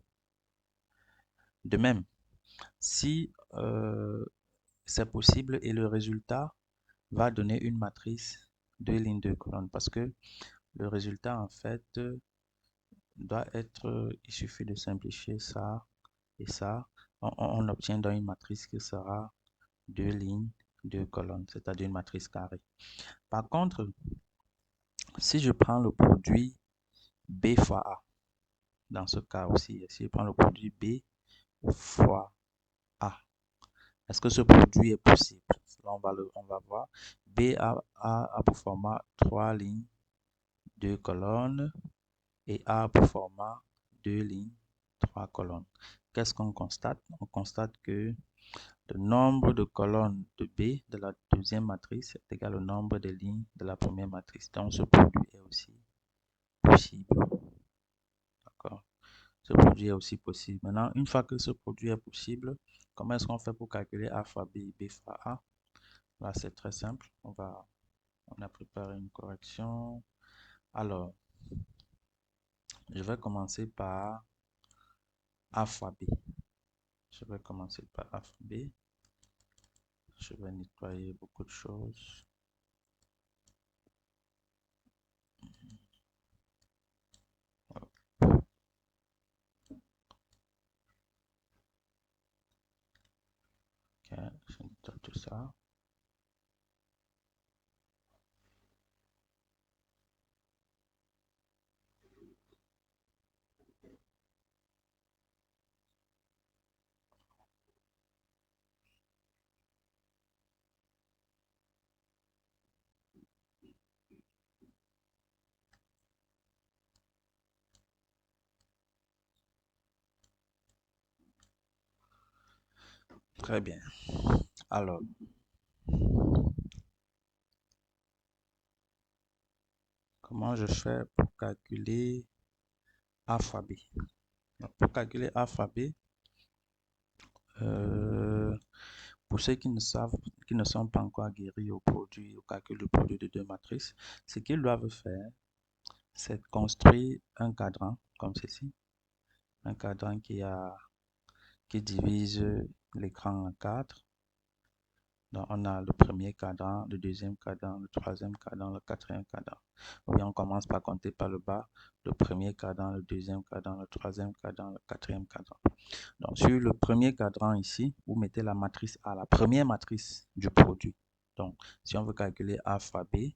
De même, si c'est possible et le résultat va donner une matrice 2 lignes, 2 colonnes, parce que le résultat en fait doit être, il suffit de simplifier ça et ça, on obtient dans une matrice qui sera 2 lignes, 2 colonnes, c'est-à-dire une matrice carrée. Par contre, si je prends le produit B fois A, dans ce cas aussi, si je prends le produit B fois A, est-ce que ce produit est possible? Là, on va voir. B a pour format 3 lignes, 2 colonnes et A pour format 2 lignes, 3 colonnes. Qu'est-ce qu'on constate? On constate que le nombre de colonnes de B de la deuxième matrice est égal au nombre de lignes de la première matrice. Donc, ce produit est aussi possible. Ce produit est aussi possible. Maintenant, une fois que ce produit est possible, comment est-ce qu'on fait pour calculer A fois B et B fois A? Là, c'est très simple. On a préparé une correction. Alors, je vais commencer par A fois B. Je vais commencer par A fois B. Je vais nettoyer beaucoup de choses. Ok, je nettoie tout ça. Très bien. Alors, comment je fais pour calculer A fois B? Pour calculer A fois B, pour ceux qui ne savent, qui ne sont pas encore aguerris au calcul du produit de deux matrices, ce qu'ils doivent faire, c'est construire un cadran comme ceci, un cadran qui divise l'écran en quatre. Donc, on a le premier cadran, le deuxième cadran, le troisième cadran, le quatrième cadran. Ou bien on commence par compter par le bas, le premier cadran, le deuxième cadran, le troisième cadran, le quatrième cadran. Donc, sur le premier cadran ici, vous mettez la matrice A, la première matrice du produit. Donc, si on veut calculer A fois B,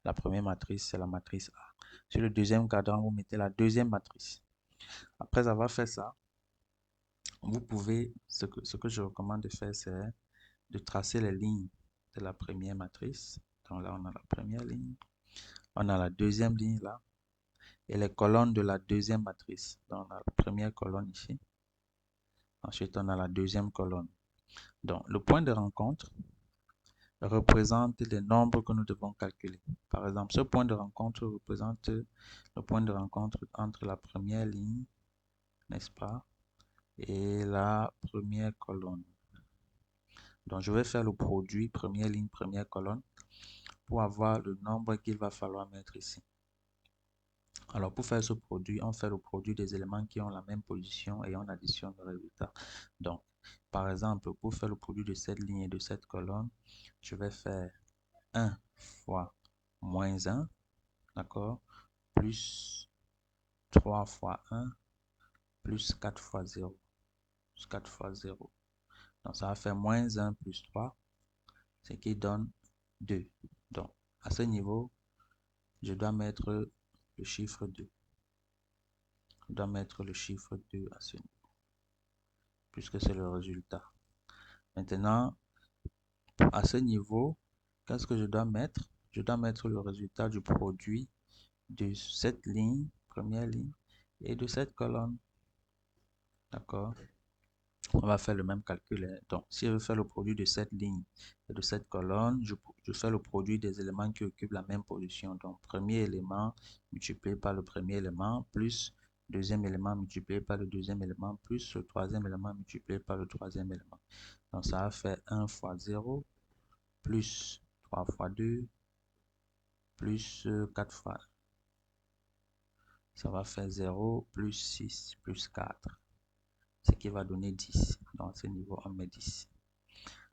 la première matrice, c'est la matrice A. Sur le deuxième cadran, vous mettez la deuxième matrice. Après avoir fait ça, vous pouvez, ce que je recommande de faire, c'est de tracer les lignes de la première matrice. Donc là, on a la première ligne. On a la deuxième ligne là. Et les colonnes de la deuxième matrice. Donc, on a la première colonne ici. Ensuite, on a la deuxième colonne. Donc, le point de rencontre représente les nombres que nous devons calculer. Par exemple, ce point de rencontre représente le point de rencontre entre la première ligne, n'est-ce pas, et la première colonne. Donc, je vais faire le produit première ligne, première colonne pour avoir le nombre qu'il va falloir mettre ici. Alors, pour faire ce produit, on fait le produit des éléments qui ont la même position et on additionne le résultat. Donc, par exemple, pour faire le produit de cette ligne et de cette colonne, je vais faire 1 fois moins 1, d'accord, plus 3 fois 1, plus 4 fois 0, plus 4 fois 0. Donc, ça va faire moins 1 plus 3, ce qui donne 2. Donc, à ce niveau, je dois mettre le chiffre 2. Je dois mettre le chiffre 2 à ce niveau, puisque c'est le résultat. Maintenant, à ce niveau, qu'est-ce que je dois mettre? Je dois mettre le résultat du produit de cette ligne, première ligne, et de cette colonne. D'accord? On va faire le même calcul. Donc, si je veux faire le produit de cette ligne et de cette colonne, je fais le produit des éléments qui occupent la même position. Donc, premier élément multiplié par le premier élément, plus deuxième élément multiplié par le deuxième élément, plus le troisième élément multiplié par le troisième élément. Donc, ça va faire 1 fois 0, plus 3 fois 2, plus 4 fois 1. Ça va faire 0, plus 6, plus 4. Ce qui va donner 10. Donc, à ce niveau, on met 10.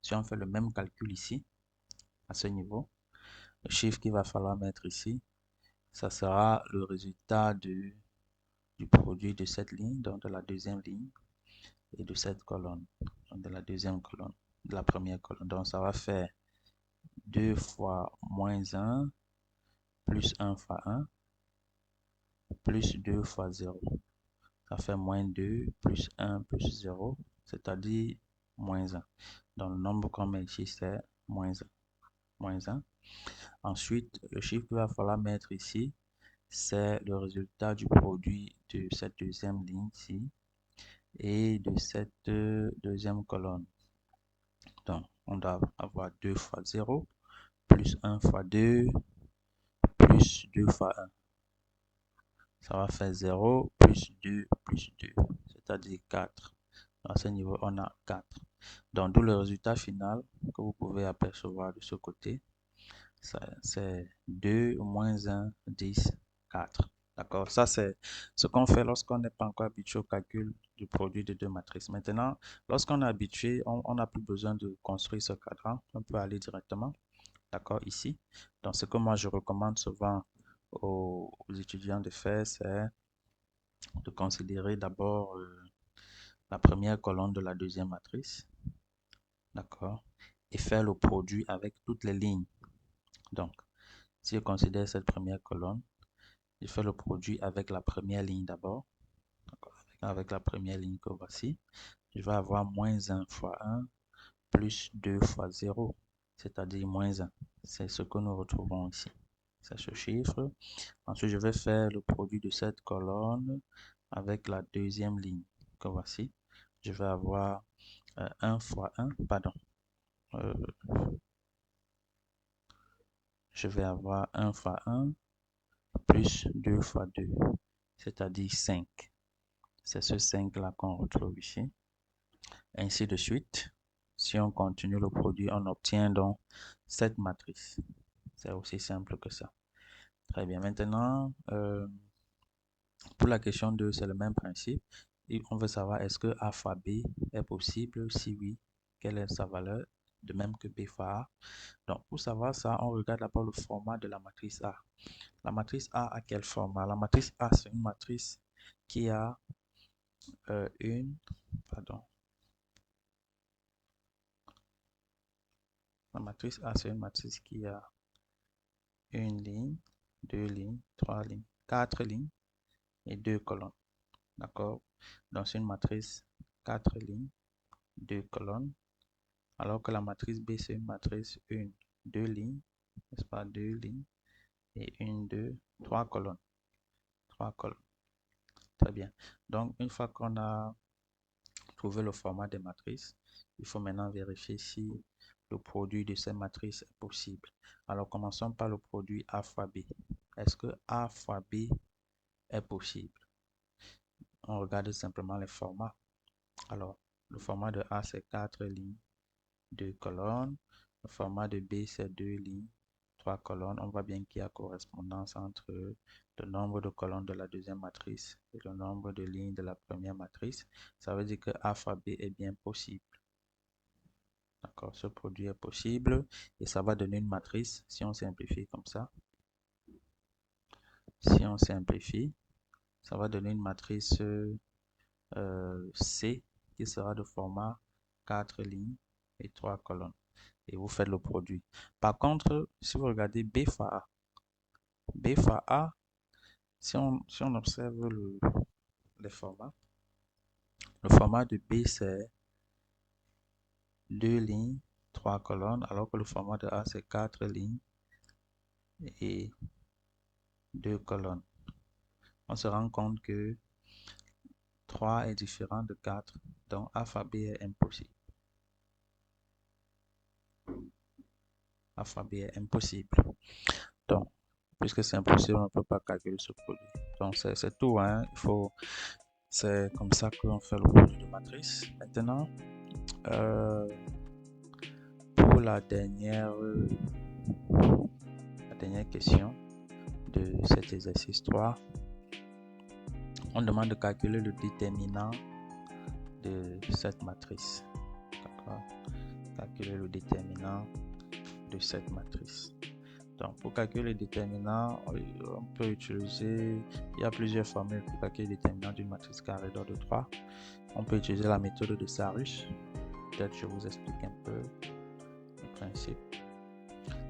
Si on fait le même calcul ici, à ce niveau, le chiffre qu'il va falloir mettre ici, ça sera le résultat du produit de cette ligne, donc de la deuxième ligne, et de cette colonne, donc de la deuxième colonne, de la première colonne. Donc, ça va faire 2 fois moins 1, plus 1 fois 1, plus 2 fois 0. Ça fait moins 2, plus 1, plus 0, c'est-à-dire moins 1. Donc, le nombre qu'on met ici, c'est moins 1. Moins 1. Ensuite, le chiffre qu'il va falloir mettre ici, c'est le résultat du produit de cette deuxième ligne ici et de cette deuxième colonne. Donc, on doit avoir 2 fois 0, plus 1 fois 2, plus 2 fois 1. ça va faire 0 plus 2 plus 2, c'est-à-dire 4. À ce niveau, on a 4. Donc, d'où le résultat final que vous pouvez apercevoir de ce côté, c'est 2 moins 1, 10, 4. D'accord? Ça, c'est ce qu'on fait lorsqu'on n'est pas encore habitué au calcul du produit de deux matrices. Maintenant, lorsqu'on est habitué, on n'a plus besoin de construire ce cadran. On peut aller directement, d'accord, ici. Donc, ce que moi, je recommande souvent aux étudiants de faire, c'est de considérer d'abord la première colonne de la deuxième matrice, d'accord, et faire le produit avec toutes les lignes. Donc, si je considère cette première colonne, je fais le produit avec la première ligne d'abord, avec la première ligne que voici. Je vais avoir moins 1 fois 1 plus 2 fois 0, c'est-à-dire moins 1. C'est ce que nous retrouvons ici. C'est ce chiffre. Ensuite, je vais faire le produit de cette colonne avec la deuxième ligne que voici. Je vais avoir 1 fois 1, pardon. Je vais avoir 1 fois 1 plus 2 fois 2, c'est-à-dire 5. C'est ce 5-là qu'on retrouve ici. Ainsi de suite. Si on continue le produit, on obtient donc cette matrice. C'est aussi simple que ça. Très bien. Maintenant, pour la question 2, c'est le même principe. Et on veut savoir est-ce que A fois B est possible? Si oui, quelle est sa valeur? De même que B fois A. Donc, pour savoir ça, on regarde d'abord le format de la matrice A. La matrice A a quel format? La matrice A, c'est une matrice qui a La matrice A, c'est une matrice qui a une ligne, deux lignes, trois lignes, quatre lignes et deux colonnes. D'accord? Donc, c'est une matrice 4 lignes, 2 colonnes. Alors que la matrice B, c'est une matrice 1, 2 lignes, n'est-ce pas? 2 lignes et 1, 2, 3 colonnes. 3 colonnes. Très bien. Donc, une fois qu'on a trouvé le format des matrices, il faut maintenant vérifier si le produit de ces matrices est possible. Alors, commençons par le produit A fois B. Est-ce que A fois B est possible? On regarde simplement les formats. Alors, le format de A, c'est 4 lignes, 2 colonnes. Le format de B, c'est 2 lignes, 3 colonnes. On voit bien qu'il y a correspondance entre le nombre de colonnes de la deuxième matrice et le nombre de lignes de la première matrice. Ça veut dire que A fois B est bien possible. D'accord, ce produit est possible et ça va donner une matrice si on simplifie comme ça. Si on simplifie, ça va donner une matrice C qui sera de format 4 lignes et 3 colonnes. Et vous faites le produit. Par contre, si vous regardez B fois A, si on observe les formats, le format de B c'est 2 lignes, 3 colonnes, alors que le format de A c'est 4 lignes et 2 colonnes. On se rend compte que 3 est différent de 4, donc A fois B est impossible. A fois B est impossible. Donc, puisque c'est impossible, on ne peut pas calculer ce produit. Donc, c'est tout, hein. C'est comme ça qu'on fait le produit de matrice. Maintenant, pour la dernière question de cet exercice 3, on demande de calculer le déterminant de cette matrice. D'accord? Calculer le déterminant de cette matrice. Donc, pour calculer le déterminant, on peut utiliser, il y a plusieurs formules pour calculer le déterminant d'une matrice carrée d'ordre 3. On peut utiliser la méthode de Sarus. Peut-être je vous explique un peu le principe.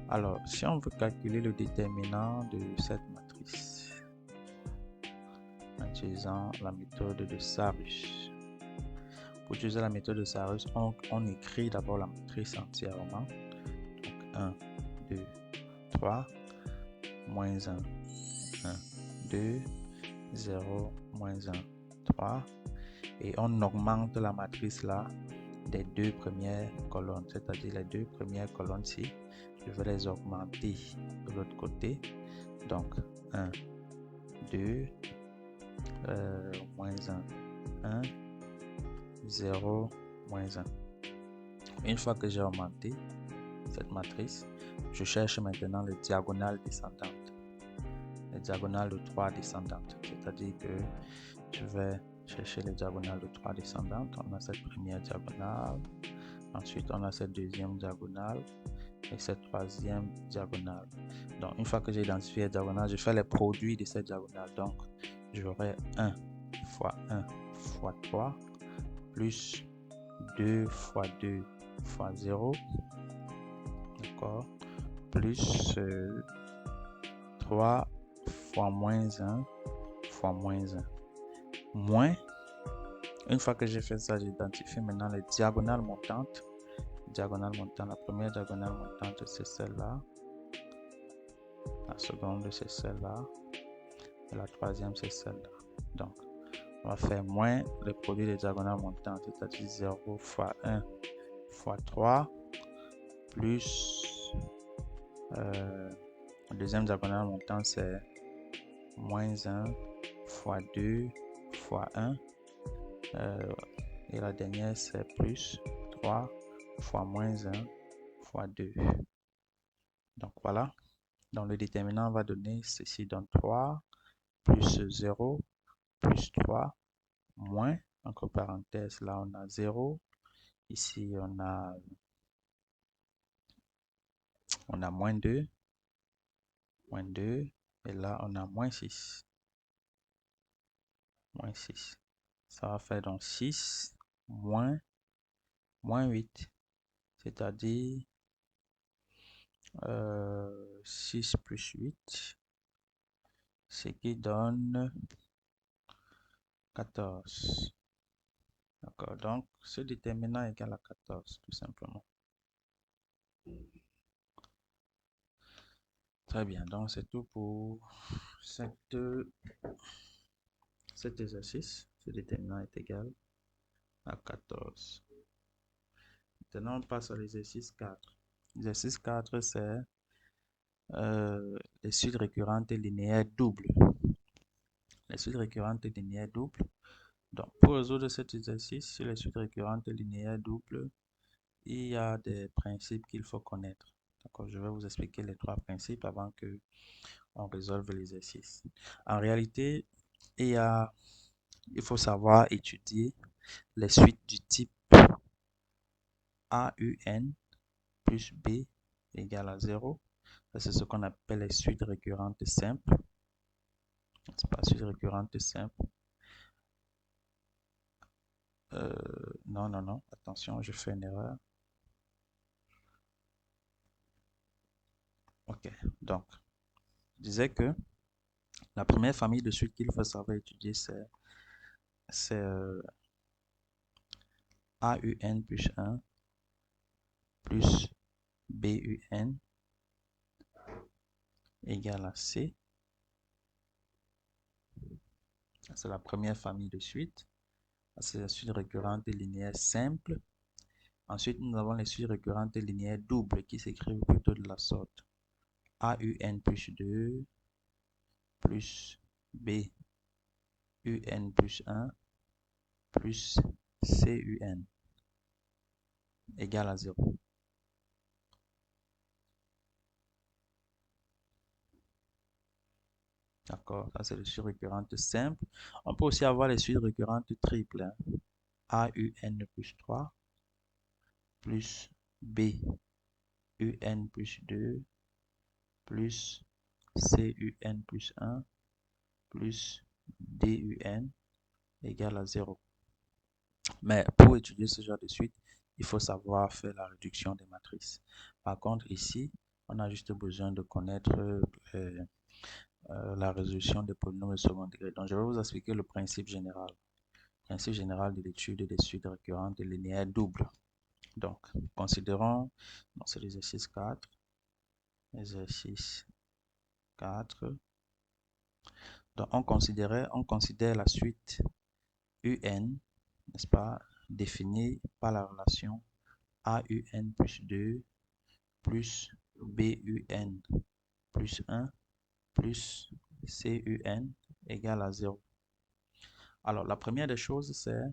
Alors, si on veut calculer le déterminant de cette matrice en utilisant la méthode de Sarus. Pour utiliser la méthode de Sarus, on écrit d'abord la matrice entièrement. Donc, 1, 2, 3, moins 1, 1, 2, 0, moins 1, 3. Et on augmente la matrice là des deux premières colonnes, c'est-à-dire les deux premières colonnes-ci. Je vais les augmenter de l'autre côté. Donc, 1, 2, moins 1, 1, 0, moins 1. Une fois que j'ai augmenté cette matrice, je cherche maintenant les diagonales descendantes. Les diagonales de 3 descendantes. C'est-à-dire que je vais chercher les diagonales de 3 descendantes. On a cette première diagonale. Ensuite, on a cette deuxième diagonale et cette troisième diagonale. Donc, une fois que j'ai identifié les diagonales, je fais les produits de ces diagonales. Donc, j'aurai 1 fois 1 fois 3 plus 2 fois 2 fois 0. D'accord. Plus 3 fois moins 1 fois moins 1. Moins. Une fois que j'ai fait ça, j'identifie maintenant les diagonales montantes. Diagonale montante, la première diagonale montante, c'est celle-là. La seconde, c'est celle-là. Et la troisième, c'est celle-là. Donc, on va faire moins le produit des diagonales montantes, c'est-à-dire 0 fois 1 fois 3 plus la deuxième diagonale montante, c'est moins 1 fois 2 fois 1. Et la dernière, c'est plus 3 fois moins 1 fois 2. Donc, voilà. Donc, le déterminant va donner ceci, donc 3 plus 0 plus 3 moins, entre parenthèses, là on a 0. Ici, on a moins 2. Et là, on a moins 6. Moins 6. Ça va faire donc 6 moins 8. C'est-à-dire 6 plus 8. Ce qui donne 14. D'accord, donc ce déterminant égale à 14, tout simplement. Très bien, donc c'est tout pour cet exercice. Ce déterminant est égal à 14. Maintenant, on passe à l'exercice 4. L'exercice 4, c'est les suites récurrentes linéaires doubles. Les suites récurrentes linéaires doubles. Donc, pour résoudre cet exercice sur les suites récurrentes linéaires doubles, il y a des principes qu'il faut connaître. D'accord, je vais vous expliquer les 3 principes avant que on résolve l'exercice. En réalité, il faut savoir étudier les suites du type AUN plus B égale à 0. C'est ce qu'on appelle les suites récurrentes simples. C'est pas suite récurrente simple. Non. Attention, je fais une erreur. Ok, donc, je disais que la première famille de suites qu'il faut savoir étudier, c'est AUN plus 1 plus BUN égale à C. C'est la première famille de suites. C'est la suite récurrente linéaire simple. Ensuite, nous avons les suites récurrentes linéaires doubles qui s'écrivent plutôt de la sorte. AUN plus 2 plus BUN plus 1 plus CUN égale à 0. D'accord, ça c'est les suites récurrentes simples. On peut aussi avoir les suites récurrentes triples. AUN plus 3 plus BUN plus 2 plus CUN plus 1 plus DUN égale à 0. Mais pour étudier ce genre de suite, il faut savoir faire la réduction des matrices. Par contre, ici, on a juste besoin de connaître la résolution des polynômes de second degré. Donc, je vais vous expliquer le principe général. Principe général de l'étude des suites récurrentes linéaires doubles. Donc, considérons, c'est l'exercice 4. Exercice 4. Donc, on considère la suite UN, n'est-ce pas, définie par la relation AUN plus 2 plus BUN plus 1 plus CUN égale à 0. Alors, la première des choses, c'est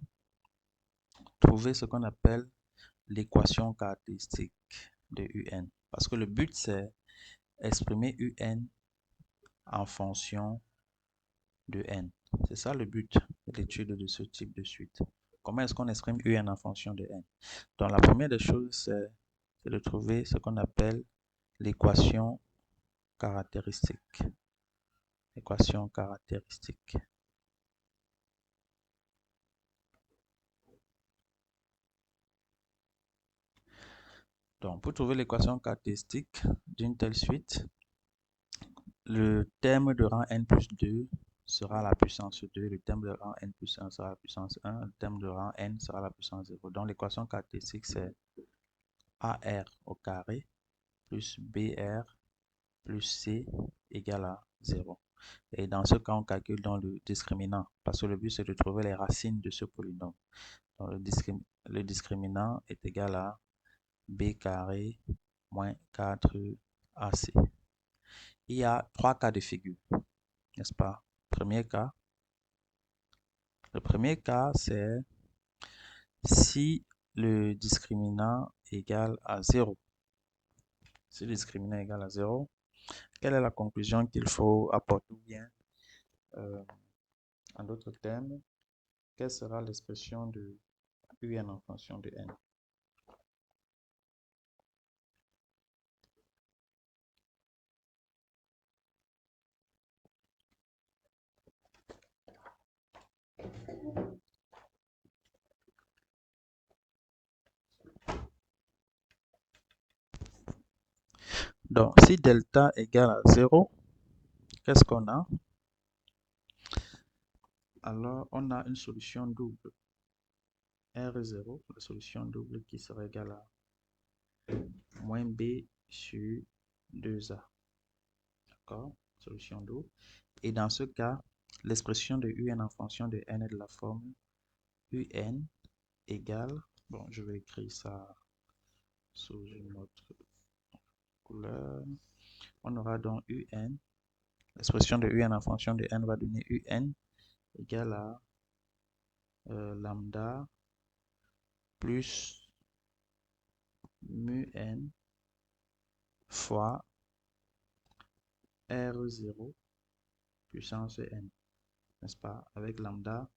trouver ce qu'on appelle l'équation caractéristique de UN. Parce que le but, c'est exprimer UN en fonction de N. C'est ça le but de l'étude de ce type de suite. Comment est-ce qu'on exprime UN en fonction de N? Donc, la première des choses, c'est de trouver ce qu'on appelle l'équation caractéristique. Équation caractéristique. Donc, pour trouver l'équation caractéristique d'une telle suite, le terme de rang n plus 2 sera la puissance 2, le terme de rang n plus 1 sera la puissance 1, le terme de rang n sera la puissance 0. Donc, l'équation caractéristique, c'est AR au carré plus BR plus C égale à 0. Et dans ce cas, on calcule dans le discriminant, parce que le but, c'est de trouver les racines de ce polynôme. Donc, le discriminant est égal à B carré moins 4AC. Il y a 3 cas de figure, n'est-ce pas? Le premier cas, c'est si le discriminant égale à 0. Si le discriminant égale à 0, quelle est la conclusion qu'il faut apporter? Ou bien, en d'autres termes, quelle sera l'expression de UN en fonction de N? Donc, si delta égale à 0, qu'est-ce qu'on a? Alors, on a une solution double. R0, la solution double qui sera égale à moins B sur 2A. D'accord? Solution double. Et dans ce cas, l'expression de UN en fonction de N est de la forme UN égale, bon, je vais écrire ça sous une autre couleur. On aura donc UN, l'expression de UN en fonction de N va donner UN égale à lambda plus mu N fois R0 puissance N, n'est-ce pas? Avec lambda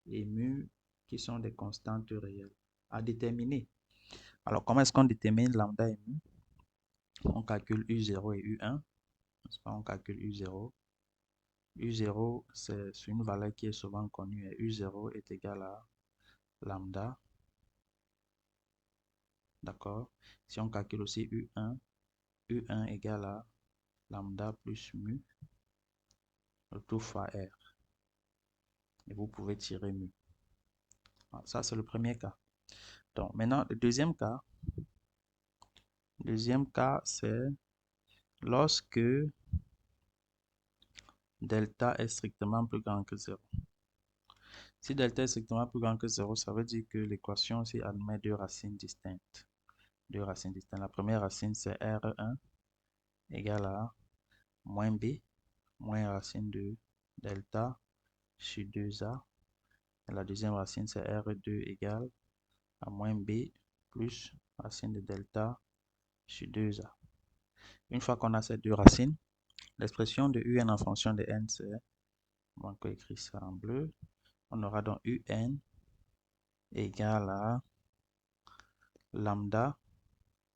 et mu qui sont des constantes réelles à déterminer. Alors, comment est-ce qu'on détermine lambda et mu? On calcule U0 et U1, n'est-ce pas? On calcule U0. U0, c'est une valeur qui est souvent connue et U0 est égal à lambda. D'accord? Si on calcule aussi U1, U1 égale à lambda plus mu, le tout fois R. Et vous pouvez tirer mu. Ça, c'est le premier cas. Donc, maintenant, le deuxième cas, c'est lorsque delta est strictement plus grand que 0. Si delta est strictement plus grand que 0, ça veut dire que l'équation ici admet deux racines distinctes. La première racine, c'est R1 égale à moins B, moins racine de delta sur 2A. Et la deuxième racine, c'est R2 égale à moins B plus racine de delta sur 2A. Une fois qu'on a ces deux racines, l'expression de UN en fonction de N, c'est, on va écrire ça en bleu, on aura donc UN égale à lambda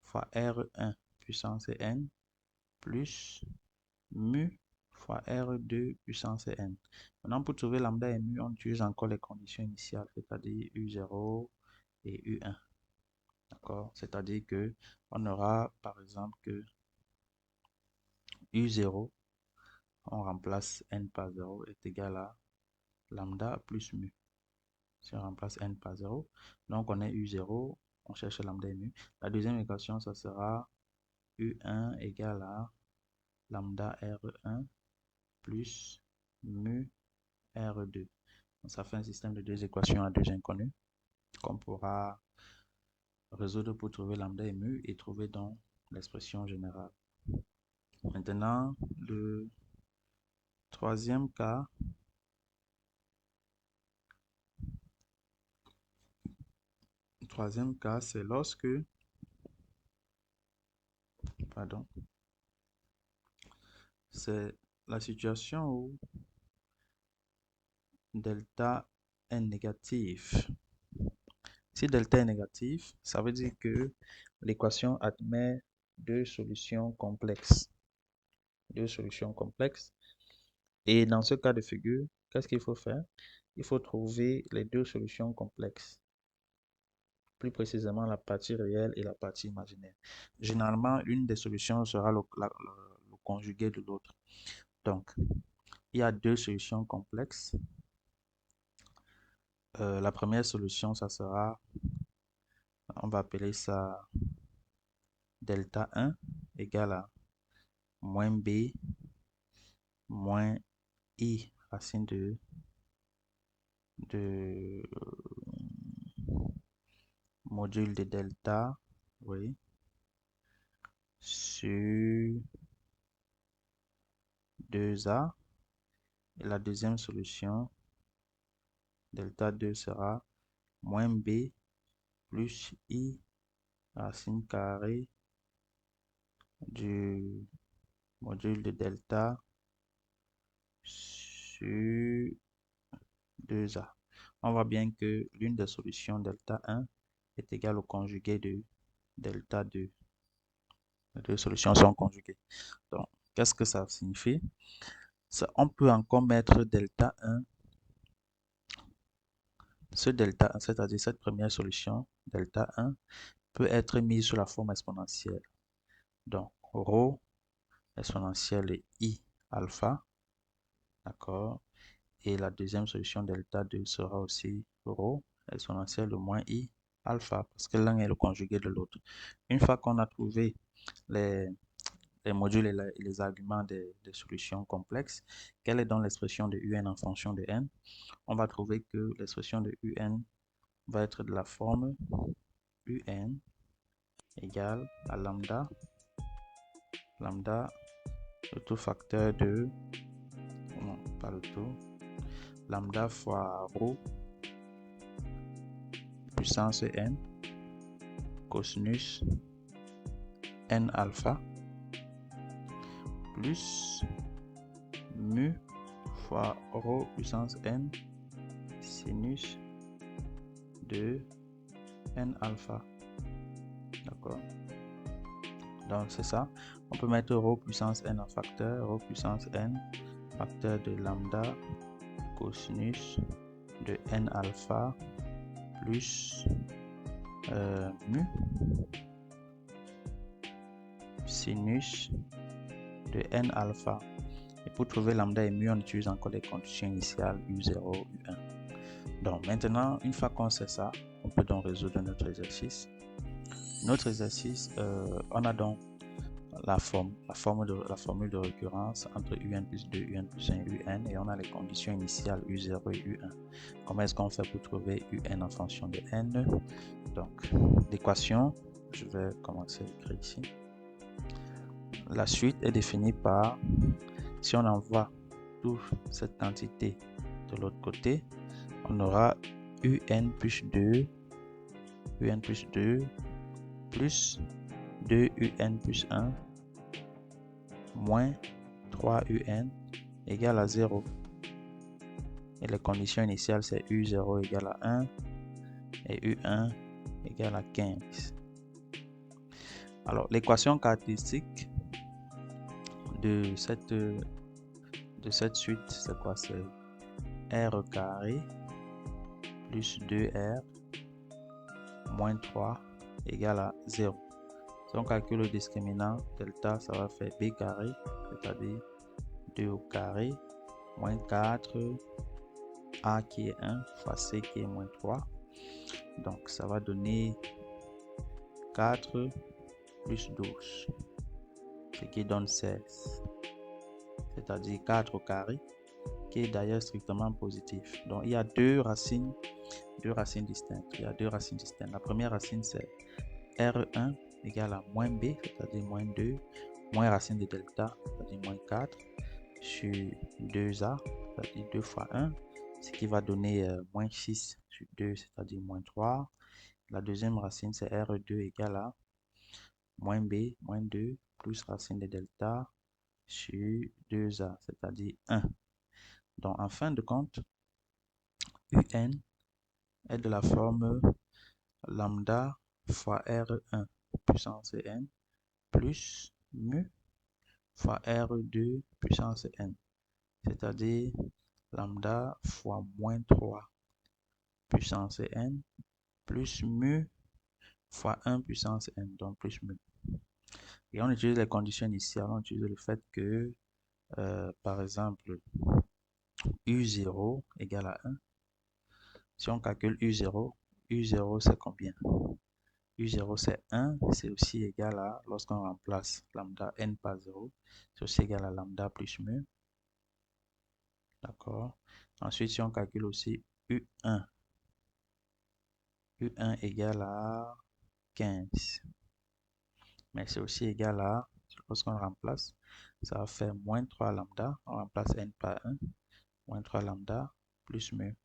fois R1 puissance N plus mu fois R2 puissance N. Maintenant, pour trouver lambda et mu, on utilise encore les conditions initiales, c'est-à-dire U0 et U1. D'accord? C'est-à-dire que on aura par exemple que U0, on remplace N par 0 est égal à lambda plus mu. Si on remplace N par 0, donc on est U0, on cherche lambda et mu. La deuxième équation, ça sera U1 égale à lambda R1 plus mu R2. Donc, ça fait un système de deux équations à deux inconnues qu'on pourra résoudre pour trouver lambda et mu et trouver donc l'expression générale. Maintenant, le troisième cas, Troisième cas, c'est lorsque, pardon, c'est la situation où delta est négatif. Si delta est négatif, ça veut dire que l'équation admet deux solutions complexes. Deux solutions complexes. Et dans ce cas de figure, qu'est-ce qu'il faut faire? Il faut trouver les deux solutions complexes. Plus précisément, la partie réelle et la partie imaginaire. Généralement, une des solutions sera le conjugué de l'autre. Donc, il y a deux solutions complexes. La première solution, ça sera, on va appeler ça delta 1 égale à moins b moins i racine de module de delta, oui, sur 2a. Et la deuxième solution, delta 2 sera moins b plus i racine carrée du module de delta sur 2a. On voit bien que l'une des solutions delta 1 est égale au conjugué de delta 2. Les deux solutions sont conjuguées. Donc, qu'est-ce que ça signifie? On peut encore mettre delta 1, ce delta 1, c'est-à-dire cette première solution, delta 1, peut être mise sous la forme exponentielle. Donc, rho exponentielle i alpha, d'accord? Et la deuxième solution, delta 2, sera aussi rho exponentielle de moins i alpha, parce que l'un est le conjugué de l'autre. Une fois qu'on a trouvé les modules et les arguments des solutions complexes, quelle est donc l'expression de un en fonction de n? On va trouver que l'expression de un va être de la forme un égale à lambda le tout facteur de, non, pas le tout, lambda fois rho puissance n cosinus n alpha plus mu fois rho puissance n sinus de n alpha. D'accord? Donc c'est ça. On peut mettre rho puissance n en facteur, rho puissance n facteur de lambda cosinus de n alpha plus mu sinus de n alpha. Et pour trouver lambda et mu, on utilise encore les conditions initiales U0, U1. Donc maintenant, une fois qu'on sait ça, on peut donc résoudre notre exercice. Notre exercice, on a donc la formule de récurrence entre UN plus 2, UN plus 1, UN, et on a les conditions initiales U0 et U1. Comment est-ce qu'on fait pour trouver UN en fonction de N? Donc, l'équation, je vais commencer à écrire ici. La suite est définie par, si on envoie toute cette quantité de l'autre côté, on aura UN plus 2, UN plus 2, plus 2 UN plus 1, moins 3 UN égale à 0. Et les conditions initiales, c'est U0 égale à 1 et U1 égale à 15. Alors, l'équation caractéristique de cette suite, c'est quoi? C'est R carré plus 2R moins 3 égale à 0. Si on calcule le discriminant delta, ça va faire B carré, c'est-à-dire 2 au carré, moins 4, A qui est 1, fois C qui est moins 3. Donc, ça va donner 4 plus 12, ce qui donne 16. C'est-à-dire 4 au carré, qui est d'ailleurs strictement positif. Donc, il y a deux racines distinctes. Il y a deux racines distinctes. La première racine, c'est R1 égale à moins B, c'est-à-dire moins 2, moins racine de delta, c'est-à-dire moins 4, sur 2A, c'est-à-dire 2 fois 1, ce qui va donner moins 6 sur 2, c'est-à-dire moins 3. La deuxième racine, c'est R2 égale à moins B, moins 2, plus racine de delta sur 2A, c'est-à-dire 1. Donc, en fin de compte, UN est de la forme lambda fois R1 puissance n plus mu fois R2 puissance n, c'est-à-dire lambda fois moins 3 puissance n plus mu fois 1 puissance n, donc plus mu. Et on utilise les conditions initiales, on utilise le fait que, par exemple, U0 égale à 1. Si on calcule U0, U0 c'est combien? U0 c'est 1, c'est aussi égal à, lorsqu'on remplace lambda n par 0, c'est aussi égal à lambda plus mu. D'accord? Ensuite, si on calcule aussi U1, U1 égale à 15. Mais c'est aussi égal à, lorsqu'on remplace, ça va faire moins 3 lambda, on remplace n par 1, moins 3 lambda plus mu.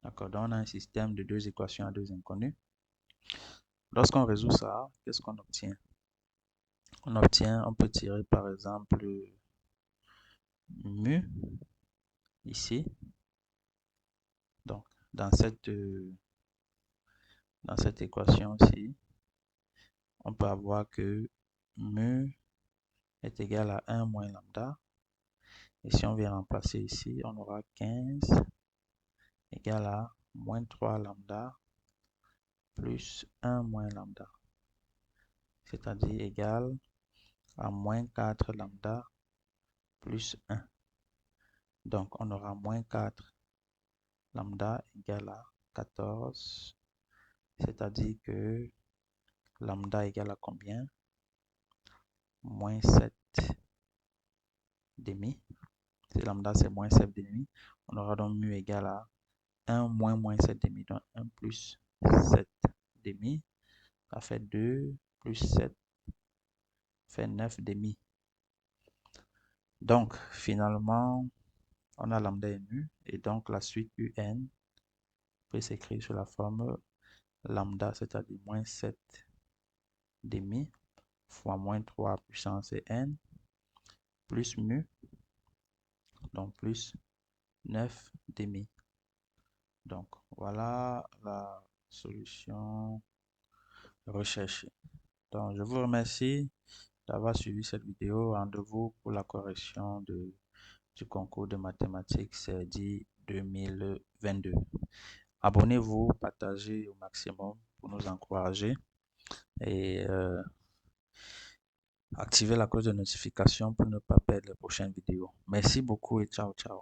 D'accord? Donc on a un système de deux équations à deux inconnus. Lorsqu'on résout ça, qu'est-ce qu'on obtient? On peut tirer par exemple mu ici. Donc dans cette équation-ci, on peut avoir que mu est égal à 1 moins lambda. Et si on vient remplacer ici, on aura 15 égale à moins 3 lambda plus 1 moins lambda, c'est-à-dire égal à moins 4 lambda plus 1. Donc, on aura moins 4 lambda égale à 14, c'est-à-dire que lambda égale à combien? Moins 7 demi. Si lambda c'est moins 7 demi, on aura donc mu égal à 1 moins moins 7 demi, donc 1 plus 7 demi, ça fait 2 plus 7 fait 9 demi. Donc, finalement, on a lambda et mu, et donc la suite UN peut s'écrire sous la forme lambda, c'est-à-dire moins 7 demi fois moins 3 puissance n plus mu, donc plus 9 demi. Donc, voilà la solution recherchée. Donc, je vous remercie d'avoir suivi cette vidéo. Rendez-vous pour la correction du concours de mathématiques CEDI 2022. Abonnez-vous, partagez au maximum pour nous encourager et activez la cloche de notification pour ne pas perdre les prochaines vidéos. Merci beaucoup et ciao, ciao.